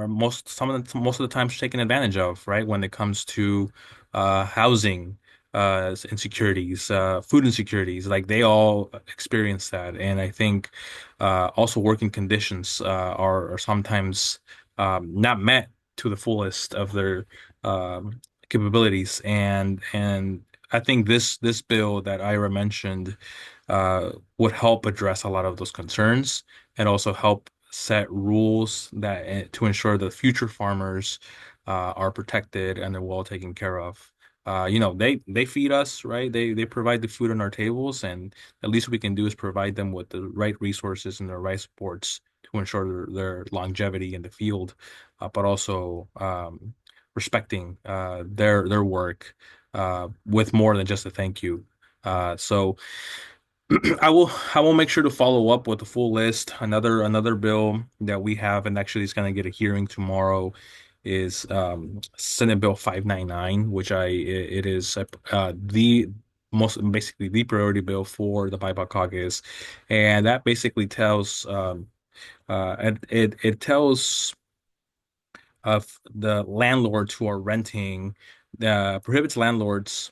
most of the times taken advantage of, right? When it comes to housing insecurities, food insecurities, like they all experience that. And I think also working conditions are sometimes not met to the fullest of their capabilities. And I think this bill that Ira mentioned would help address a lot of those concerns and also help set rules that to ensure that future farmers are protected and they're well taken care of. They feed us, right? They provide the food on our tables, and the least we can do is provide them with the right resources and the right supports to ensure their longevity in the field, but also respecting their work with more than just a thank you. So I will make sure to follow up with the full list. Another bill that we have and actually is going to get a hearing tomorrow is Senate Bill 599, which it is the most basically the priority bill for the BIPOC caucus, and that basically tells it tells of the landlords who are renting prohibits landlords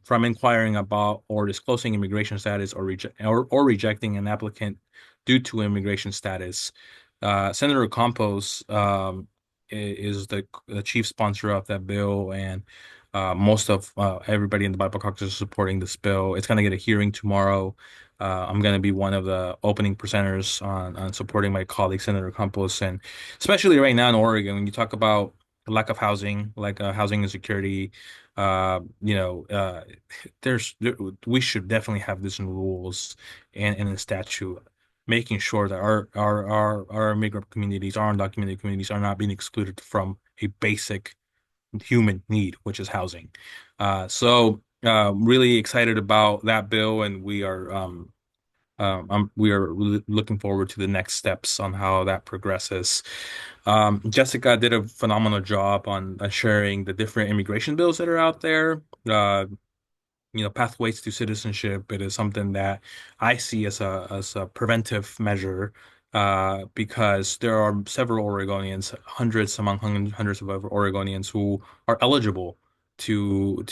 from inquiring about or disclosing immigration status or rejecting an applicant due to immigration status. Senator Campos is the chief sponsor of that bill, and most of everybody in the BIPOC caucus is supporting this bill. It's going to get a hearing tomorrow. I'm going to be one of the opening presenters on supporting my colleague, Senator Campos. And especially right now in Oregon, when you talk about lack of housing, like housing insecurity, we should definitely have this in rules and in statute, making sure that our immigrant communities, our undocumented communities, are not being excluded from a basic human need, which is housing. So really excited about that bill, and we are really looking forward to the next steps on how that progresses. Jessica did a phenomenal job on sharing the different immigration bills that are out there. Pathways to citizenship. It is something that I see as a preventive measure, because there are several Oregonians, hundreds of Oregonians who are eligible to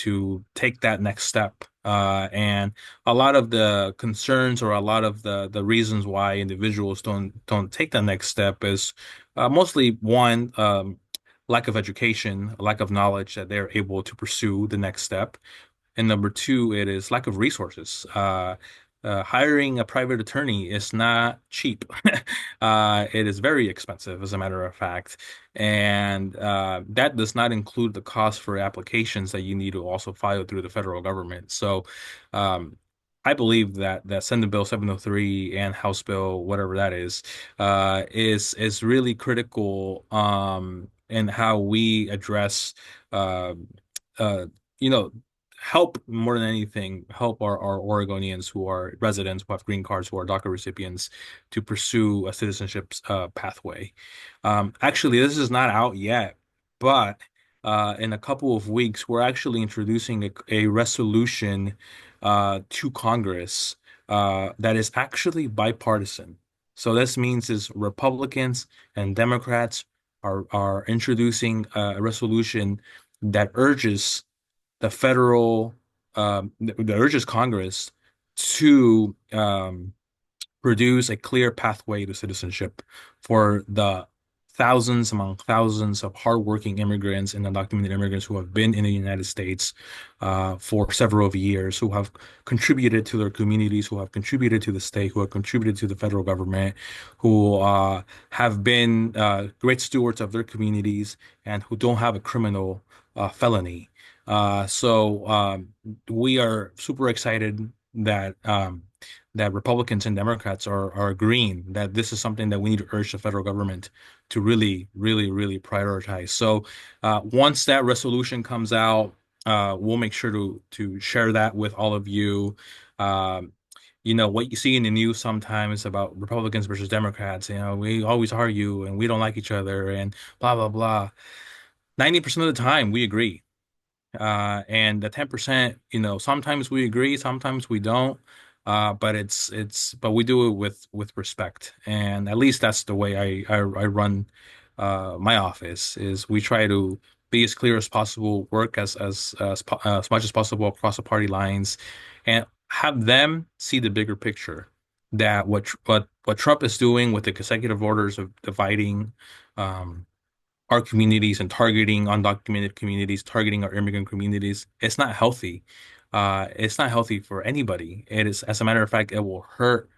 take that next step. And a lot of the concerns or a lot of the reasons why individuals don't take the next step is mostly one, lack of education, lack of knowledge that they're able to pursue the next step. And number two, it is lack of resources. hiring a private attorney is not cheap. It is very expensive, as a matter of fact. And that does not include the cost for applications that you need to also file through the federal government. So I believe that Senate Bill 703 and House Bill, whatever that is really critical in how we address uh, you know, help more than anything, help our Oregonians who are residents, who have green cards, who are DACA recipients to pursue a citizenship pathway. Actually, this is not out yet, but in a couple of weeks, we're actually introducing a resolution to Congress that is actually bipartisan. So this means is Republicans and Democrats are introducing a resolution that urges the federal that urges Congress to produce a clear pathway to citizenship for the thousands among thousands of hardworking immigrants and undocumented immigrants who have been in the United States for several of years, who have contributed to their communities, who have contributed to the state, who have contributed to the federal government, who have been great stewards of their communities, and who don't have a criminal felony. So we are super excited that Republicans and Democrats are agreeing that this is something that we need to urge the federal government to really, really, really prioritize. So once that resolution comes out, we'll make sure to share that with all of you. What you see in the news sometimes about Republicans versus Democrats, we always argue and we don't like each other and blah, blah, blah. 90% of the time we agree. And the 10%, sometimes we agree, sometimes we don't. But we do it with respect. And at least that's the way I run my office, is we try to be as clear as possible, work as much as possible across the party lines, and have them see the bigger picture, that what Trump is doing with the executive orders of dividing our communities and targeting undocumented communities, targeting our immigrant communities, it's not healthy. It's not healthy for anybody. It is, as a matter of fact, it will hurt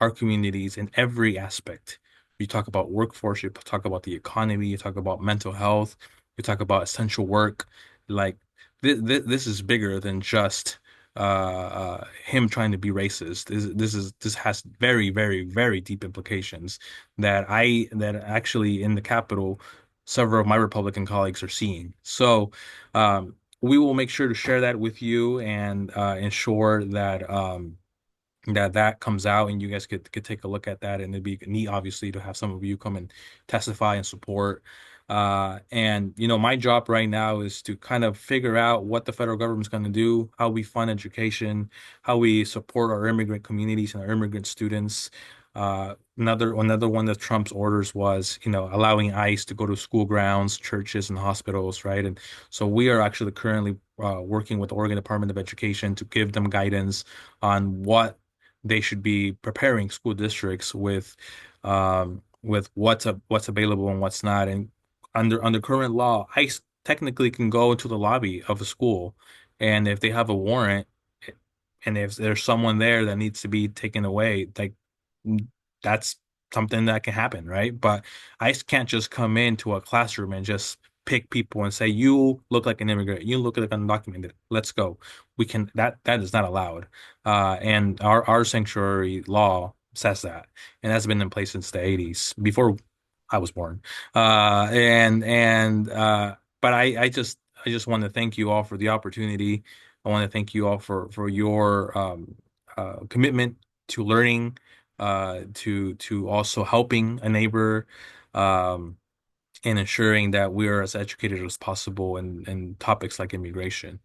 our communities in every aspect. You talk about workforce, you talk about the economy, you talk about mental health, you talk about essential work. Like this is bigger than just him trying to be racist. This has very, very, very deep implications that actually in the Capitol, several of my Republican colleagues are seeing. So we will make sure to share that with you and ensure that that comes out and you guys could take a look at that. And it'd be neat, obviously, to have some of you come and testify and support. And my job right now is to kind of figure out what the federal government's going to do, how we fund education, how we support our immigrant communities and our immigrant students. Another one of Trump's orders was, allowing ICE to go to school grounds, churches, and hospitals, right? And so we are actually currently working with the Oregon Department of Education to give them guidance on what they should be preparing school districts with what's available and what's not. And under current law, ICE technically can go into the lobby of a school, and if they have a warrant, and if there's someone there that needs to be taken away, like that's something that can happen, right? But ICE can't just come into a classroom and just pick people and say, you look like an immigrant, you look like undocumented, let's go. We can that is not allowed. And our sanctuary law says that, and that's been in place since the 80s, before I was born. But I just want to thank you all for the opportunity. I want to thank you all for your commitment to learning, to also helping a neighbor, and ensuring that we are as educated as possible in topics like immigration.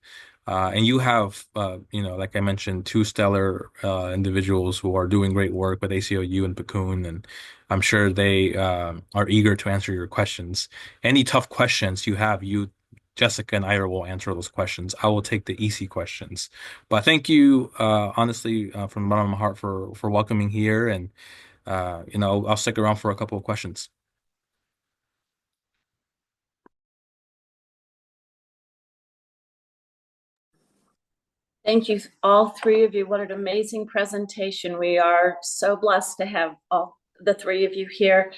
And you have, like I mentioned, two stellar individuals who are doing great work with ACLU and PCUN, and I'm sure they are eager to answer your questions. Any tough questions you have, Jessica and Ira will answer those questions. I will take the easy questions. But thank you, honestly, from the bottom of my heart for welcoming here, and I'll stick around for a couple of questions. Thank you, all three of you. What an amazing presentation. We are so blessed to have all the three of you here.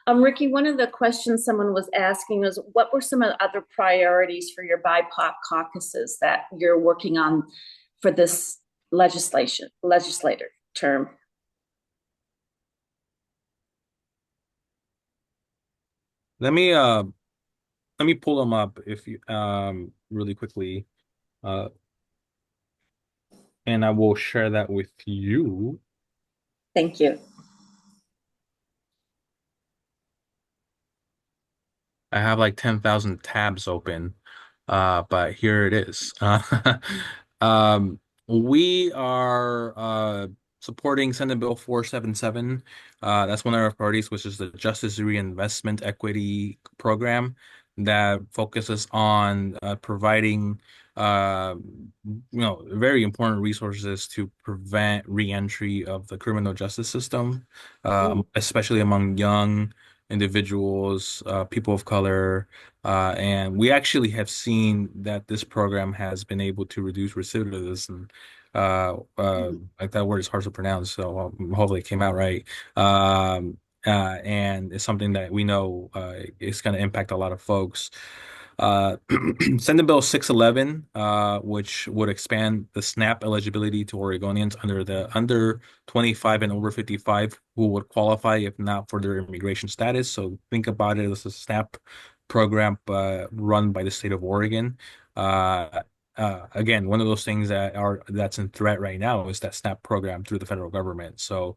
Ricki, one of the questions someone was asking was, what were some of the other priorities for your BIPOC caucuses that you're working on for this legislator term? Let me pull them up if you really quickly, and I will share that with you. Thank you. I have like 10,000 tabs open, but here it is. We are supporting Senate Bill 477. That's one of our priorities, which is the Justice Reinvestment Equity Program that focuses on providing very important resources to prevent reentry of the criminal justice system, especially among young individuals, people of color, and we actually have seen that this program has been able to reduce recidivism. Like that word is hard to pronounce, so hopefully it came out right. And it's something that we know is going to impact a lot of folks. Senate Bill 611, which would expand the SNAP eligibility to Oregonians under 25 and over 55 who would qualify if not for their immigration status. So think about it as a SNAP program run by the state of Oregon. Again, one of those things that's in threat right now is that SNAP program through the federal government. So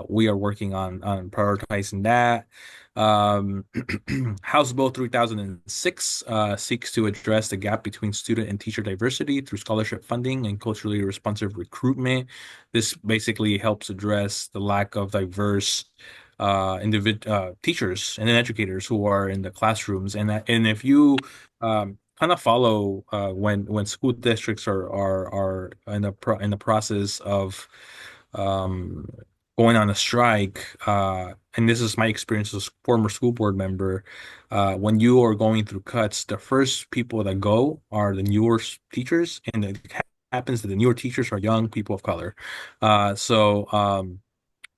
we are working on prioritizing that. House Bill 3006 seeks to address the gap between student and teacher diversity through scholarship funding and culturally responsive recruitment. This basically helps address the lack of diverse teachers and educators who are in the classrooms. And if you kind of follow when school districts are in the process of going on a strike, and this is my experience as a former school board member, when you are going through cuts, the first people that go are the newer teachers, and it happens that the newer teachers are young people of color. So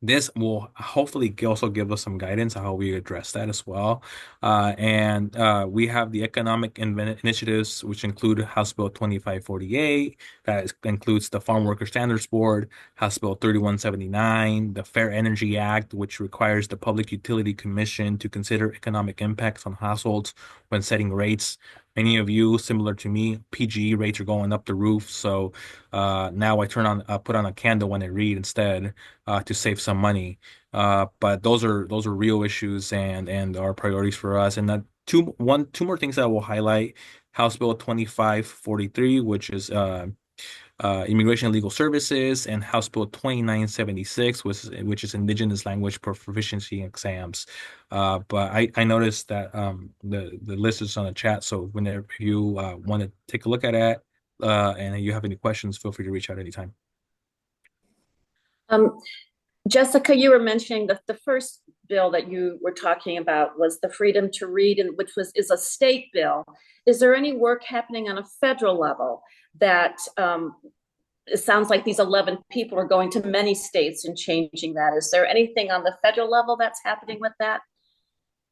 this will hopefully also give us some guidance on how we address that as well. And we have the economic initiatives, which include House Bill 2548, that includes the Farm Worker Standards Board, House Bill 3179, the Fair Energy Act, which requires the Public Utility Commission to consider economic impacts on households when setting rates. Many of you, similar to me, PGE rates are going up the roof. So now I put on a candle when I read instead to save some money. But those are real issues and are priorities for us. And two more things that I will highlight: House Bill 2543, which is Immigration and Legal Services, and House Bill 2976, which is Indigenous Language Proficiency Exams. But I noticed that the list is on the chat, so whenever you want to take a look at it and you have any questions, feel free to reach out anytime. Jessica, you were mentioning that the first bill that you were talking about was the Freedom to Read, and is a state bill. Is there any work happening on a federal level that it sounds like these 11 people are going to many states and changing that? Is there anything on the federal level that's happening with that?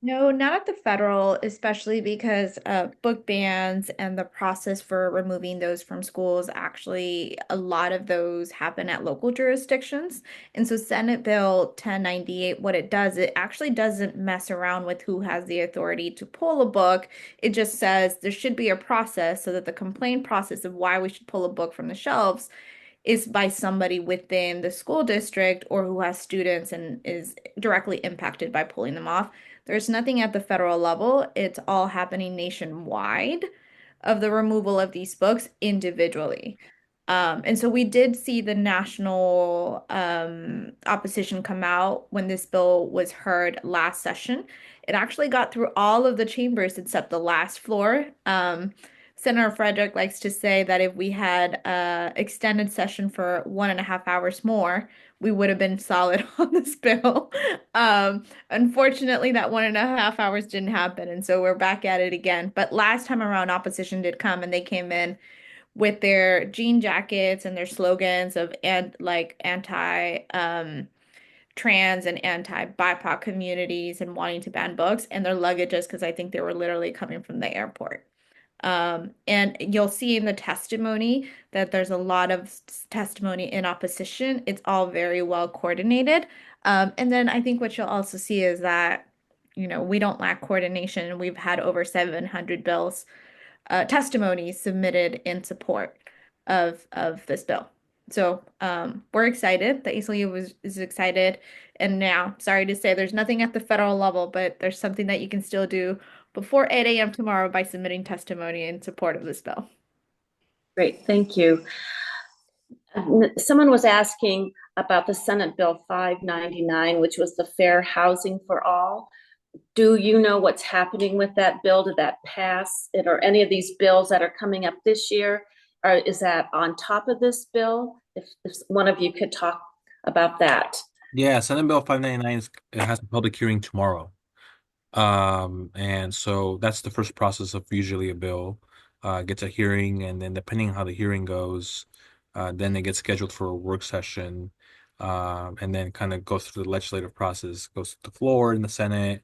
No, not at the federal, especially because book bans and the process for removing those from schools, actually, a lot of those happen at local jurisdictions. And so Senate Bill 1098, what it does, it actually doesn't mess around with who has the authority to pull a book. It just says there should be a process so that the complaint process of why we should pull a book from the shelves is by somebody within the school district or who has students and is directly impacted by pulling them off. There's nothing at the federal level. It's all happening nationwide of the removal of these books individually. And so we did see the national opposition come out when this bill was heard last session. It actually got through all of the chambers except the last floor. Senator Frederick likes to say that if we had extended session for 1.5 hours more, we would have been solid on this bill. Unfortunately, that 1.5 hours didn't happen, and so we're back at it again. But last time around, opposition did come, and they came in with their jean jackets and their slogans of anti trans and anti-BIPOC communities and wanting to ban books and their luggages because I think they were literally coming from the airport. And you'll see in the testimony that there's a lot of testimony in opposition. It's all very well coordinated. And then I think what you'll also see is that, we don't lack coordination, and we've had over 700 bills, testimonies submitted in support of this bill. So we're excited. The ACLU is excited. And now, sorry to say, there's nothing at the federal level, but there's something that you can still do before 8 a.m. tomorrow by submitting testimony in support of this bill. Great, thank you. Someone was asking about the Senate Bill 599, which was the Fair Housing for All. Do you know what's happening with that bill? Did that pass? Or any of these bills that are coming up this year? Or is that on top of this bill? If one of you could talk about that. Yeah, Senate Bill 599 it has a public hearing tomorrow. And so that's the first process of usually a bill gets a hearing, and then depending on how the hearing goes, then it gets scheduled for a work session, and then kind of goes through the legislative process, goes to the floor in the Senate,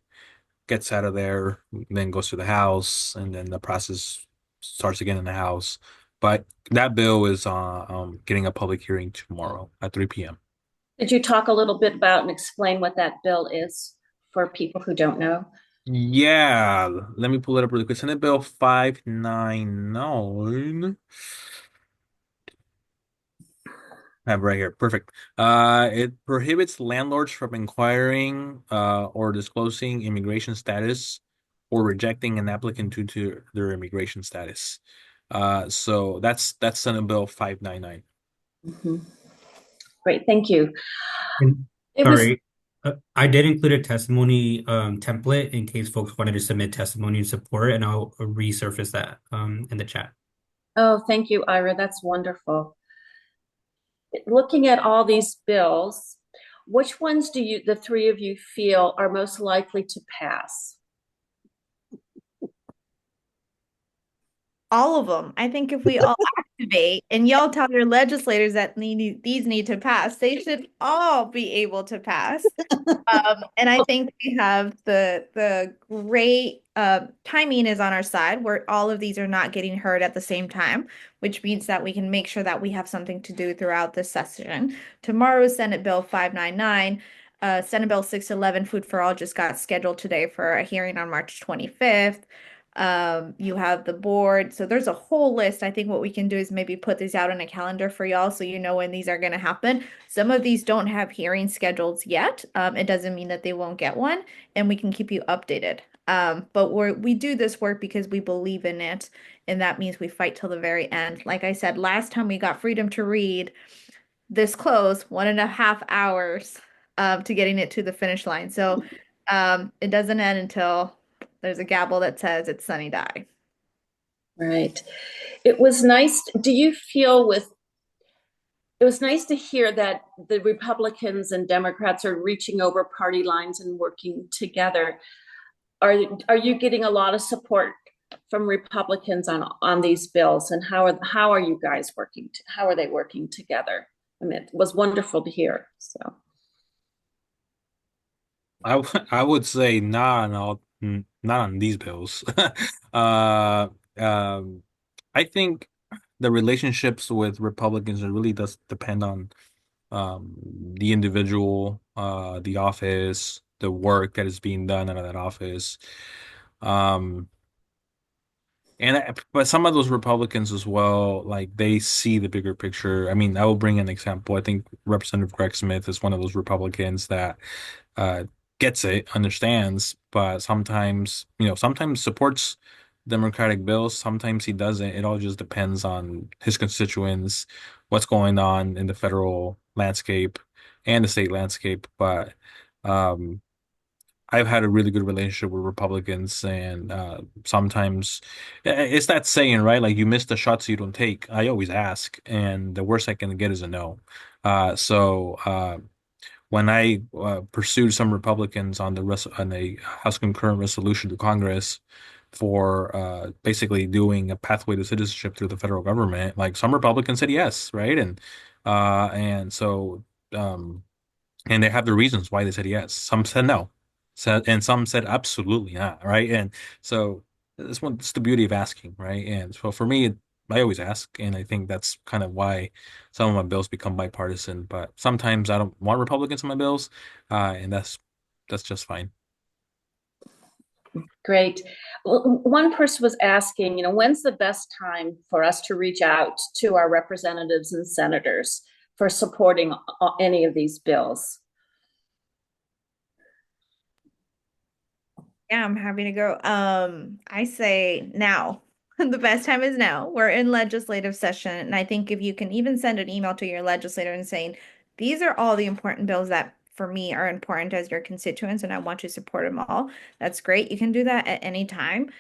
gets out of there, then goes to the House, and then the process starts again in the House. But that bill is getting a public hearing tomorrow at 3 p.m. Did you talk a little bit about and explain what that bill is for people who don't know? Yeah, let me pull it up really quick. Senate Bill 599. I have it right here. Perfect. It prohibits landlords from inquiring or disclosing immigration status or rejecting an applicant due to their immigration status. So that's Senate Bill 599. Mm-hmm. Great, thank you. Sorry, I did include a testimony template in case folks wanted to submit testimony in support, and I'll resurface that in the chat. Oh, thank you, Ira. That's wonderful. Looking at all these bills, which ones do the three of you feel are most likely to pass? All of them. I think if we all activate and y'all tell your legislators that these need to pass, they should all be able to pass. And I think we have the great timing is on our side, where all of these are not getting heard at the same time, which means that we can make sure that we have something to do throughout this session. Tomorrow, Senate Bill 599. Senate Bill 611, Food for All, just got scheduled today for a hearing on March 25th. You have the board. So there's a whole list. I think what we can do is maybe put these out on a calendar for y'all so you know when these are going to happen. Some of these don't have hearing schedules yet. It doesn't mean that they won't get one, and we can keep you updated. But we do this work because we believe in it, and that means we fight till the very end. Like I said, last time we got freedom to read this close, 1.5 hours to getting it to the finish line. So it doesn't end until there's a gavel that says it's sunny die. Right. It was nice. Do you feel it was nice to hear that the Republicans and Democrats are reaching over party lines and working together. Are you getting a lot of support from Republicans on these bills, and how are you guys working? How are they working together? I mean, it was wonderful to hear. So I would say not on these bills. I think the relationships with Republicans, it really does depend on the individual, the office, the work that is being done out of that office. But some of those Republicans as well, like they see the bigger picture. I mean, I will bring an example. I think Representative Greg Smith is one of those Republicans that gets it, understands, but sometimes supports Democratic bills. Sometimes he doesn't. It all just depends on his constituents, what's going on in the federal landscape and the state landscape. But I've had a really good relationship with Republicans, and sometimes it's that saying, right? Like you miss the shots you don't take. I always ask, and the worst I can get is a no. So when I pursued some Republicans on the House concurrent resolution to Congress, for basically doing a pathway to citizenship through the federal government. Like some Republicans said yes, right? And so and they have the reasons why they said yes. Some said no. And some said absolutely not, right? And so it's the beauty of asking, right? And so for me, I always ask, and I think that's kind of why some of my bills become bipartisan. But sometimes I don't want Republicans in my bills, and that's just fine. Great. Well, one person was asking, when's the best time for us to reach out to our representatives and senators for supporting any of these bills? Yeah, I'm happy to go. I say now. The best time is now. We're in legislative session, and I think if you can even send an email to your legislator and saying, these are all the important bills that for me are important as your constituents, and I want you to support them all. That's great. You can do that at any time.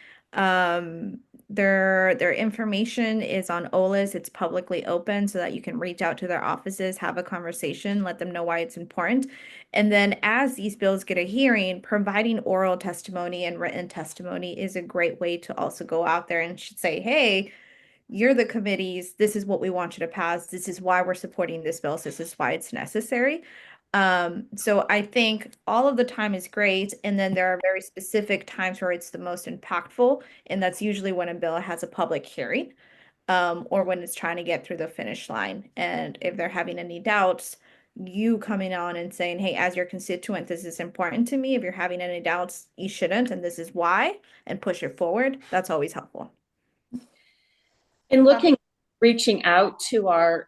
Their information is on OLIS. It's publicly open so that you can reach out to their offices, have a conversation, let them know why it's important. And then as these bills get a hearing, providing oral testimony and written testimony is a great way to also go out there and say, hey, you're the committees. This is what we want you to pass. This is why we're supporting this bill. This is why it's necessary. So I think all of the time is great. And then there are very specific times where it's the most impactful. And that's usually when a bill has a public hearing, or when it's trying to get through the finish line. And if they're having any doubts, you coming on and saying, hey, as your constituent, this is important to me. If you're having any doubts, you shouldn't, and this is why, and push it forward. That's always helpful. In reaching out to our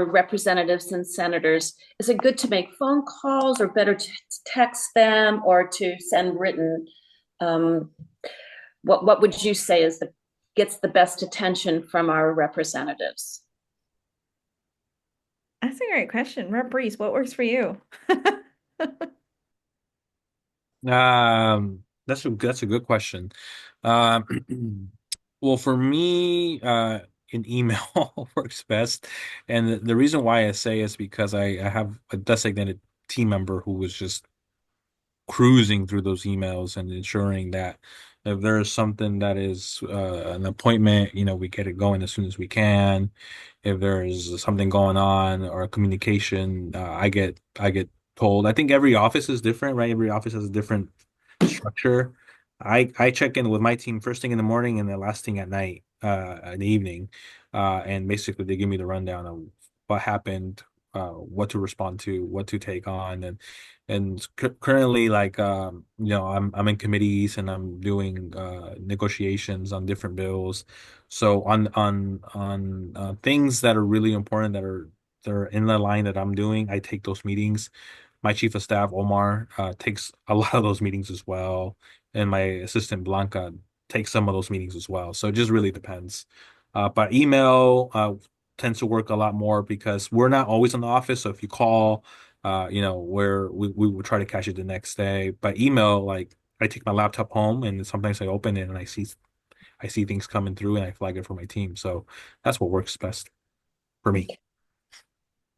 representatives and senators, is it good to make phone calls or better to text them or to send written? What would you say gets the best attention from our representatives? That's a great question. Rep. Reese, what works for you? That's a good question. Well, for me, an email works best, and the reason why I say is because I have a designated team member who was just cruising through those emails and ensuring that if there is something that is an appointment, we get it going as soon as we can. If there is something going on or a communication, I get told. I think every office is different, right? Every office has a different structure. I check in with my team first thing in the morning and the last thing at night, in the evening, and basically they give me the rundown of what happened, what to respond to, what to take on, and currently, like, I'm in committees and I'm doing negotiations on different bills. So on things that are really important that are in the line that I'm doing, I take those meetings. My chief of staff, Omar, takes a lot of those meetings as well, and my assistant Blanca takes some of those meetings as well. So it just really depends. But email tends to work a lot more because we're not always in the office. So if you call, we will try to catch it the next day. But email, like, I take my laptop home and sometimes I open it and I see things coming through and I flag it for my team. So that's what works best for me.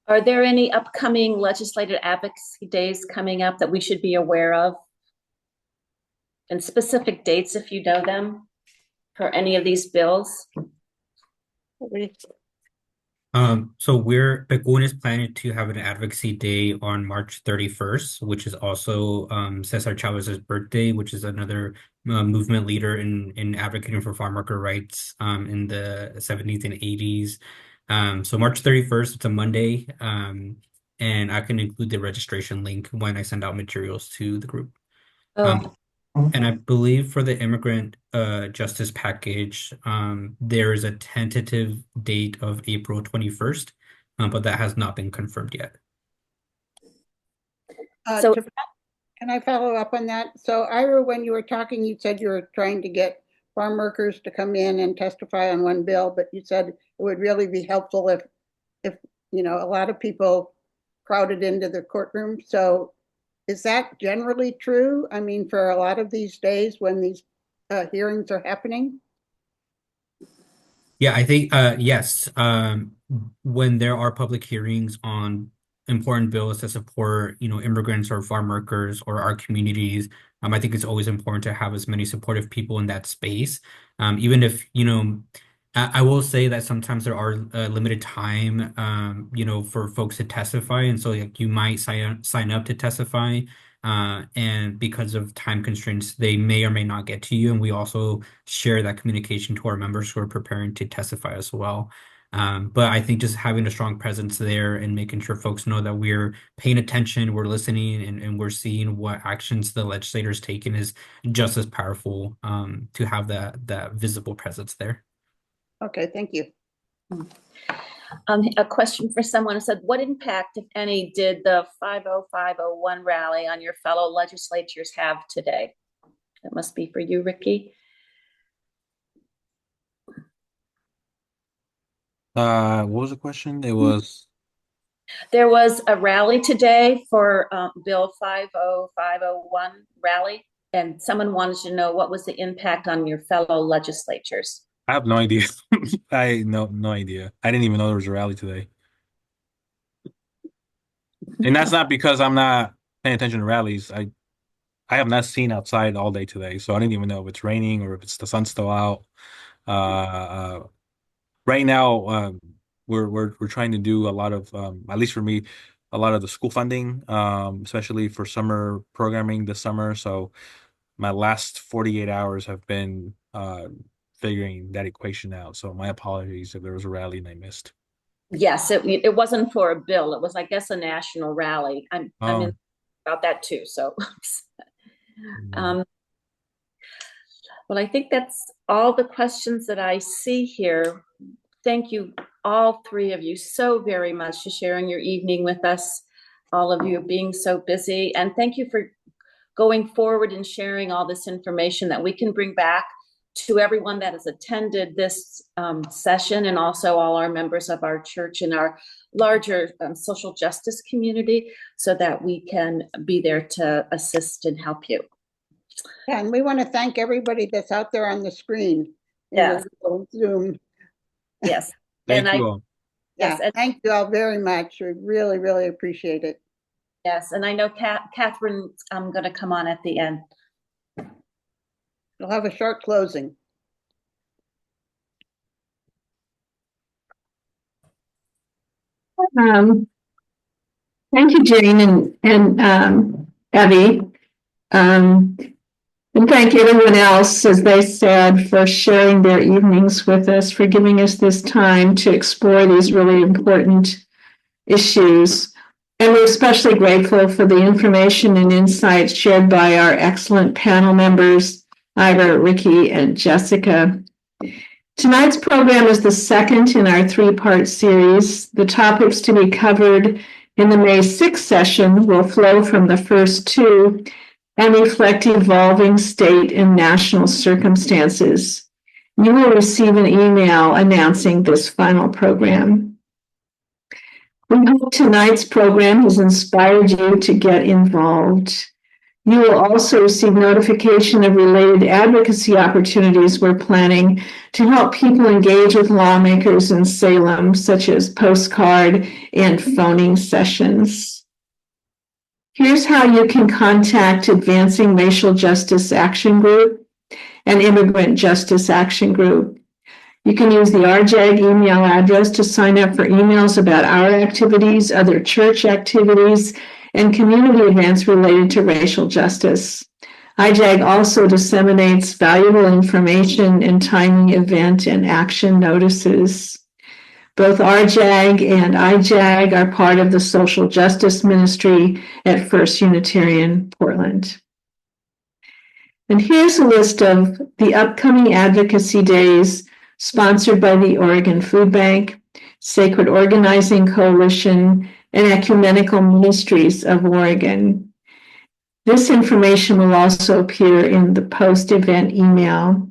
Are there any upcoming legislative advocacy days coming up that we should be aware of? And specific dates, if you know them, for any of these bills? So PCUN is planning to have an advocacy day on March 31st, which is also Cesar Chavez's birthday, which is another movement leader in advocating for farm worker rights in the 70s and 80s. So March 31st, it's a Monday, and I can include the registration link when I send out materials to the group. And I believe for the immigrant justice package, there is a tentative date of April 21st, but that has not been confirmed yet. Can I follow up on that? So Ira, when you were talking, you said you were trying to get farm workers to come in and testify on one bill, but you said it would really be helpful if a lot of people crowded into the courtroom. So is that generally true? I mean, for a lot of these days when these hearings are happening? Yeah, I think yes. When there are public hearings on important bills that support, immigrants or farm workers or our communities, I think it's always important to have as many supportive people in that space. Even if, I will say that sometimes there are limited time, for folks to testify. And so like, you might sign up to testify. And because of time constraints, they may or may not get to you. And we also share that communication to our members who are preparing to testify as well. But I think just having a strong presence there and making sure folks know that we're paying attention, we're listening, and we're seeing what actions the legislators taking is just as powerful to have that visible presence there. Okay, thank you. A question for someone who said, what impact, if any, did the 50501 rally on your fellow legislators have today? That must be for you, Ricki. What was the question? It was. There was a rally today for Bill 50501 rally, and someone wanted to know what was the impact on your fellow legislators. I have no idea. No idea. I didn't even know there was a rally today. And that's not because I'm not paying attention to rallies. I have not seen outside all day today, so I didn't even know if it's raining or if it's the sun's still out. Right now, we're trying to do a lot of, at least for me, a lot of the school funding, especially for summer programming this summer. So my last 48 hours have been figuring that equation out. So my apologies if there was a rally and I missed. Yes, it wasn't for a bill. It was, I guess, a national rally. I'm in about that too. So, well, I think that's all the questions that I see here. Thank you, all three of you, so very much for sharing your evening with us. All of you being so busy, and thank you for going forward and sharing all this information that we can bring back to everyone that has attended this session, and also all our members of our church and our larger social justice community, so that we can be there to assist and help you. Yeah, and we want to thank everybody that's out there on the screen. Yes. Zoom. Yes. Thank you all. Yes, Yeah, thank you all very much. We really, really appreciate it. Yes, and I know Catherine's going to come on at the end. We'll have a short closing. Thank you, Jane and Abby. And thank everyone else, as they said, for sharing their evenings with us, for giving us this time to explore these really important issues. And we're especially grateful for the information and insights shared by our excellent panel members, Ira, Ricki, and Jessica. Tonight's program is the second in our three-part series. The topics to be covered in the May 6th session will flow from the first two and reflect evolving state and national circumstances. You will receive an email announcing this final program. We hope tonight's program has inspired you to get involved. You will also receive notification of related advocacy opportunities we're planning to help people engage with lawmakers in Salem, such as postcard and phoning sessions. Here's how you can contact Advancing Racial Justice Action Group and Immigrant Justice Action Group. You can use the ARJAG email address to sign up for emails about our activities, other church activities, and community events related to racial justice. IJAG also disseminates valuable information and timely event and action notices. Both ARJAG and IJAG are part of the social justice ministry at First Unitarian Portland. And here's a list of the upcoming advocacy days sponsored by the Oregon Food Bank, Sacred Organizing Coalition, and Ecumenical Ministries of Oregon. This information will also appear in the post-event email.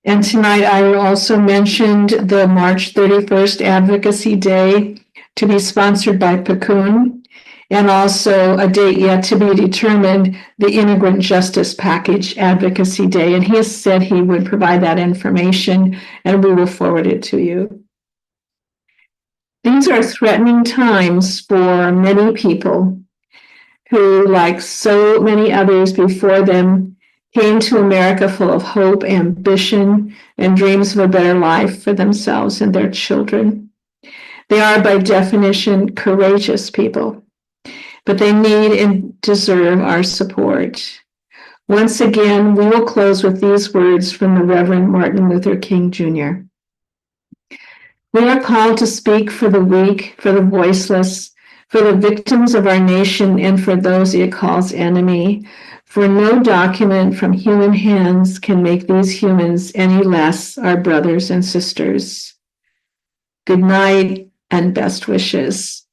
And tonight I also mentioned the March 31st Advocacy Day to be sponsored by PCUN, and also a date yet to be determined, the Immigrant Justice Package Advocacy Day. And he has said he would provide that information, and we will forward it to you. These are threatening times for many people who, like so many others before them, came to America full of hope, ambition, and dreams of a better life for themselves and their children. They are, by definition, courageous people, but they need and deserve our support. Once again, we will close with these words from the Reverend Martin Luther King Jr. We are called to speak for the weak, for the voiceless, for the victims of our nation, and for those it calls enemy. For no document from human hands can make these humans any less our brothers and sisters. Good night and best wishes.